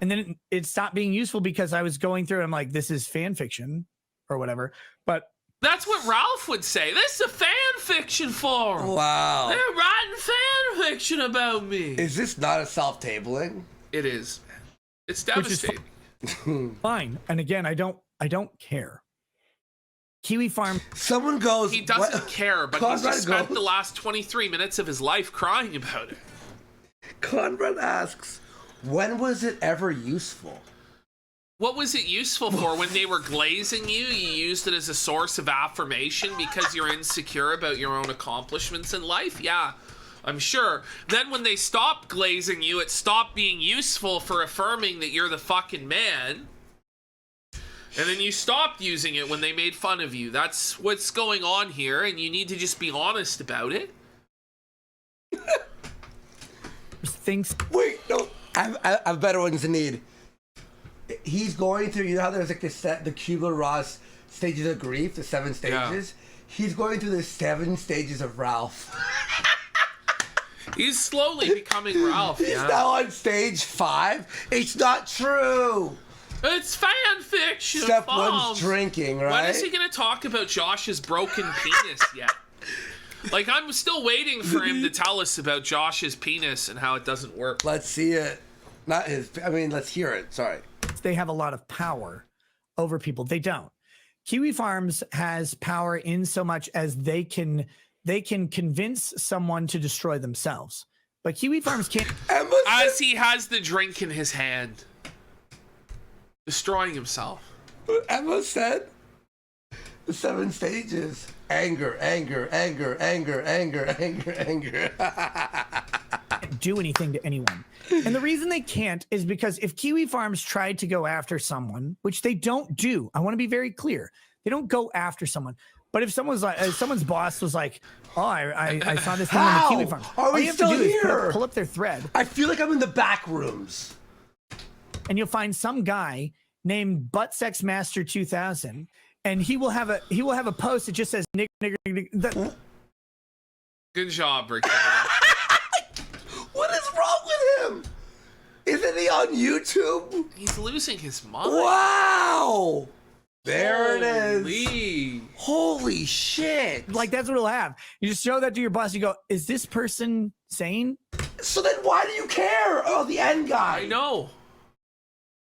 And then it stopped being useful because I was going through it. I'm like, this is fan fiction or whatever. But that's what Ralph would say. This is a fan fiction forum. Wow. They're writing fan fiction about me. Is this not a self-tabling? It is. It's devastating. Fine. And again, I don't care. Kiwi Farm. Someone goes. He doesn't care, but he's just spent goes, the last 23 minutes of his life crying about it. Conrad asks, when was it ever useful? What was it useful for? When they were glazing you, you used it as a source of affirmation because you're insecure about your own accomplishments in life? Yeah, I'm sure. Then when they stopped glazing you, it stopped being useful for affirming that you're the fucking man. And then you stopped using it when they made fun of you. That's what's going on here, and you need to just be honest about it. Wait, no. I have better ones to need. He's going through, you know how there's like the Kubler-Ross stages of grief, the 7 stages? Yeah. He's going through the 7 stages of Ralph. He's slowly becoming Ralph. He's now on stage 5. It's not true. It's fan fiction. Step 1's drinking, right? When is he going to talk about Josh's broken penis yet? Like, I'm still waiting for him to tell us about Josh's penis and how it doesn't work. Let's see it. Not his, I mean, let's hear it. Sorry. They have a lot of power over people. They don't. Kiwi Farms has power in so much as they can convince someone to destroy themselves. But Kiwi Farms can't. As he has the drink in his hand. Destroying himself. Emma said the 7 stages. Anger, anger, anger, anger, anger, anger, anger. Can't do anything to anyone. And the reason they can't is because if Kiwi Farms tried to go after someone, which they don't do, I want to be very clear. They don't go after someone. But if someone's like, someone's boss was like, oh, I saw this thing on the Kiwi Farm. All you have to do is pull up their thread. I feel like I'm in the back rooms. And you'll find some guy named Butt Sex Master 2000, and he will have a post that just says nigger, nigger, nigger. Good job, Rick. What is wrong with him? Isn't he on YouTube? He's losing his mind. Wow. There it is. Holy shit. Like, that's what it'll have. You just show that to your boss. You go, is this person sane? So then why do you care? Oh, the end guy. I know.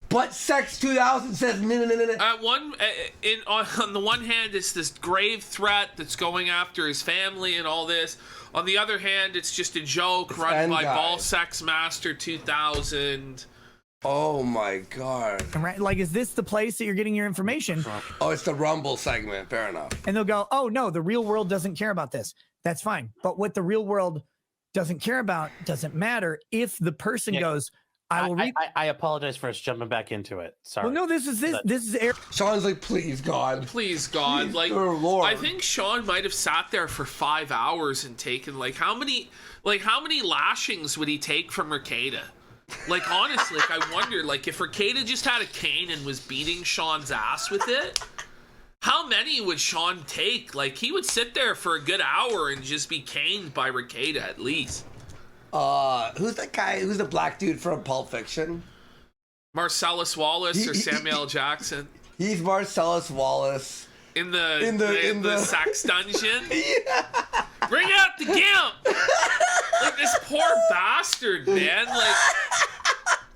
But Sex 2000 says no. On the one hand, it's this grave threat that's going after his family and all this. On the other hand, it's just a joke run by Ball Sex Master 2000. Oh my God. Right? Like, is this the place that you're getting your information? Oh, it's the Rumble segment. Fair enough. And they'll go, oh no, the real world doesn't care about this. That's fine. But what the real world doesn't care about doesn't matter if the person goes, I will read. I apologize for us jumping back into it. Sorry. Well, no, this is Eric. Sean's like, please, God. Please, God. Like, oh, Lord. I think Sean might have sat there for 5 hours and taken like how many lashings would he take from Rekieta? Like, honestly, like, I wonder, like, if Rekieta just had a cane and was beating Sean's ass with it, how many would Sean take? Like, he would sit there for a good hour and just be caned by Rekieta at least. Who's that guy? Who's the black dude from Pulp Fiction? Marcellus Wallace or Samuel L. Jackson? He's Marcellus Wallace. In the sex dungeon? Yeah. Bring out the gimp! Like, this poor bastard, man. Like,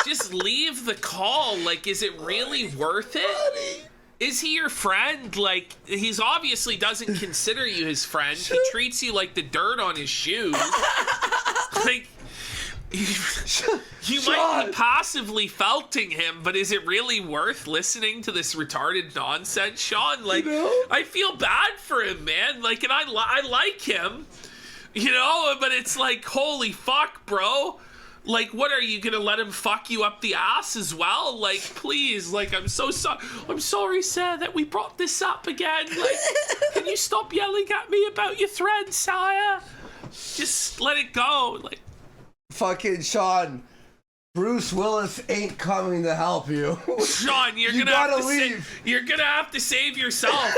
just leave the call. Like, is it really worth it? Is he your friend? Like, he's obviously doesn't consider you his friend. He treats you like the dirt on his shoes. Like, you might be passively felting him, but is it really worth listening to this retarded nonsense, Sean? Like, I feel bad for him, man. Like, and I like him, you know, but it's like, holy fuck, bro. Like, what, are you gonna let him fuck you up the ass as well? Like, please, like, I'm so sorry. I'm sorry, sir, that we brought this up again. Like, can you stop yelling at me about your thread, sire? Just let it go. Like, fucking Sean, Bruce Willis ain't coming to help you. Sean, you're gonna have to save yourself.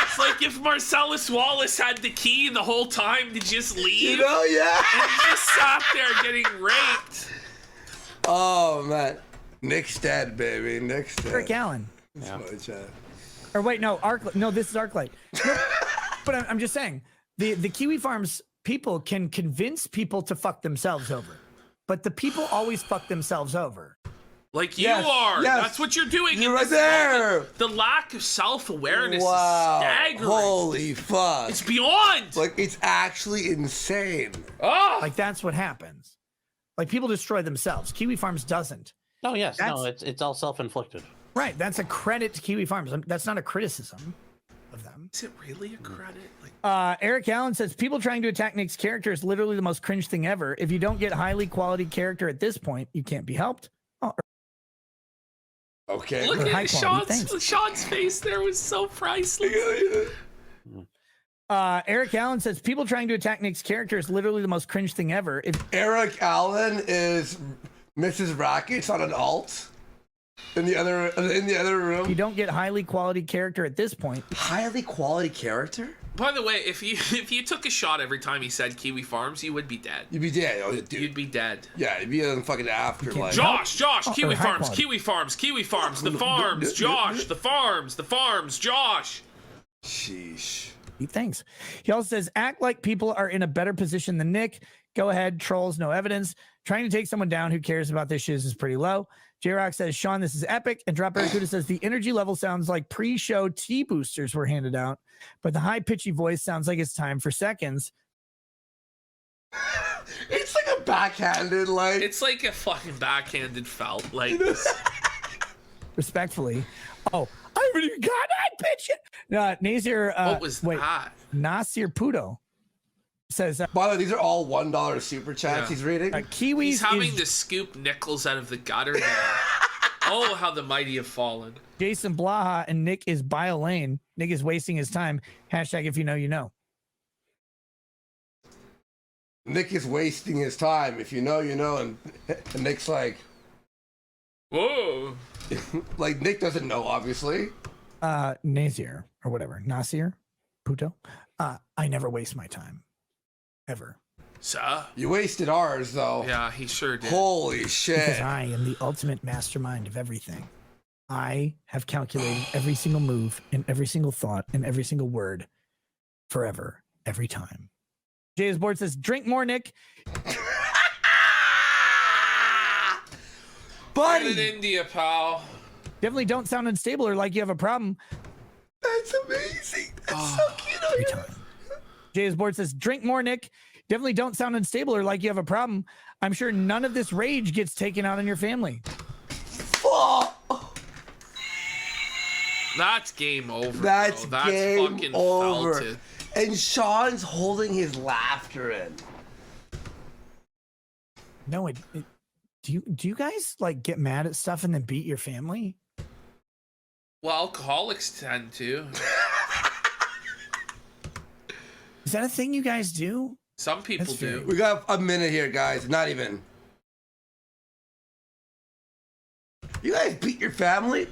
It's like if Marcellus Wallace had the key the whole time to just leave. You know, yeah. And he just sat there getting raped. Oh man, Nick's dead, baby. Nick's dead. Eric Allen. Yeah. Or wait, no, this is Arclight. No, but I'm just saying, the Kiwi Farms people can convince people to fuck themselves over, but the people always fuck themselves over. Like you are. Yes. That's what you're doing. You're right there. The lack of self-awareness is staggering. Holy fuck. It's beyond. Like, it's actually insane. Oh. Like, that's what happens. Like, people destroy themselves. Kiwi Farms doesn't. Oh, yes. No, it's all self-inflicted. Right. That's a credit to Kiwi Farms. That's not a criticism of them. Is it really a credit? Like, Eric Allen says, people trying to attack Nick's character is literally the most cringe thing ever. If you don't get highly quality character at this point, you can't be helped. Oh, okay. Look at Sean's face there was so priceless. Eric Allen says, people trying to attack Nick's character is literally the most cringe thing ever. If Eric Allen is Mrs. Rackets on an alt in the other room. you don't get highly quality character at this point. Highly quality character? By the way, if you took a shot every time he said Kiwi Farms, you would be dead. You'd be dead. Oh, dude. You'd be dead. Yeah, you'd be in fucking afterlife. Josh, Kiwi high Farms, quality. Kiwi Farms, Kiwi Farms, the farms, Josh, the farms, Josh. Sheesh. Thanks. He also says, act like people are in a better position than Nick. Go ahead, trolls, no evidence. Trying to take someone down who cares about this shit is pretty low. J-Rock says, Sean, this is epic. And Drop Barracuda says, the energy level sounds like pre-show tea boosters were handed out, but the high-pitchy voice sounds like it's time for seconds. It's like a backhanded, like... It's like a fucking backhanded felt. Like, Respectfully. Oh, I haven't even got that pitch. Nasir, what was that? Nasir Puto says, By the way, these are all $1 super chats he's reading. Kiwis He's having to scoop nickels out of the gutter now. Oh, how the mighty have fallen. Jason Blaha and Nick is Bio Lane. Nick is wasting his time. Hashtag if you know, you know. Nick is wasting his time. If you know, you know. And Nick's like... Whoa. Like, Nick doesn't know, obviously. Nasir, or whatever. Nasir Puto. I never waste my time. Ever. Sir? You wasted ours, though. Yeah, he sure did. Holy shit. Because I am the ultimate mastermind of everything. I have calculated every single move and every single thought and every single word forever, every time. Jay's board says, drink more, Nick. Buddy! Get in India, pal. Definitely don't sound unstable or like you have a problem. That's amazing. That's so cute. Every time. Jay's board says, drink more, Nick. Definitely don't sound unstable or like you have a problem. I'm sure none of this rage gets taken out on your family. That's game over. That's bro. That's game fucking over. felted. And Sean's holding his laughter in. No, do you guys like get mad at stuff and then beat your family? Well, alcoholics tend to. Is that a thing you guys do? Some people That's do. fair. We got a minute here, guys. Not even. You guys beat your family?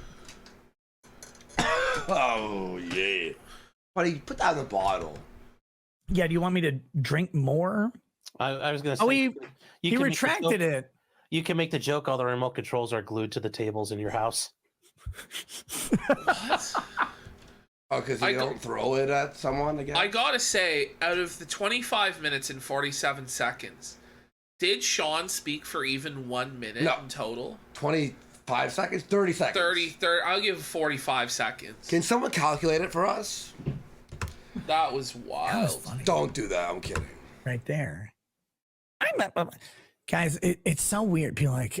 Oh, yeah. Buddy, put down the bottle. Yeah, do you want me to drink more? I was gonna say. Oh, he you can make the retracted joke- it. You can make the joke all the remote controls are glued to the tables in your house. Oh, because you I don't throw it at someone again? I gotta say, out of the 25 minutes and 47 seconds, did Sean speak for even 1 minute No. in total? 25 seconds? 30 seconds. 30, I'll give 45 seconds. Can someone calculate it for us? That was That was wild. funny. Don't do that. I'm kidding. Right there. Guys, it's so weird. People are like,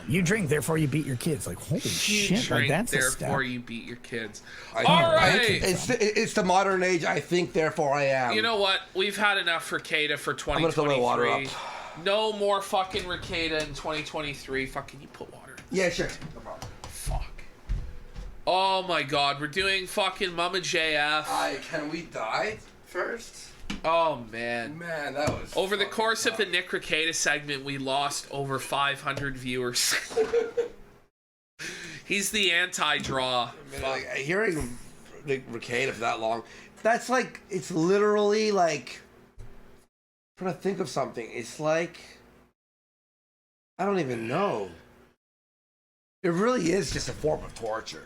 you drink, therefore you beat your kids. Like, holy You shit, like drink, that's a step. therefore you beat your kids. I- All right. It's the modern age. I think, therefore I am. You know what? We've had enough Rekieta for I'm gonna fill my water up. 2023. No more fucking Rekieta in 2023. Fucking you put water in. Yeah, sure. No problem. Fuck. Oh my god, we're doing fucking Mama JF. Can we die first? Oh man. Man, that was Over the fucking course of the tough. Nick Rekieta segment, we lost over 500 viewers. He's the anti-draw. Man, like, hearing Rekieta for that long, that's like, it's literally like, I'm trying to think of something. It's like, I don't even know. It really is just a form of torture.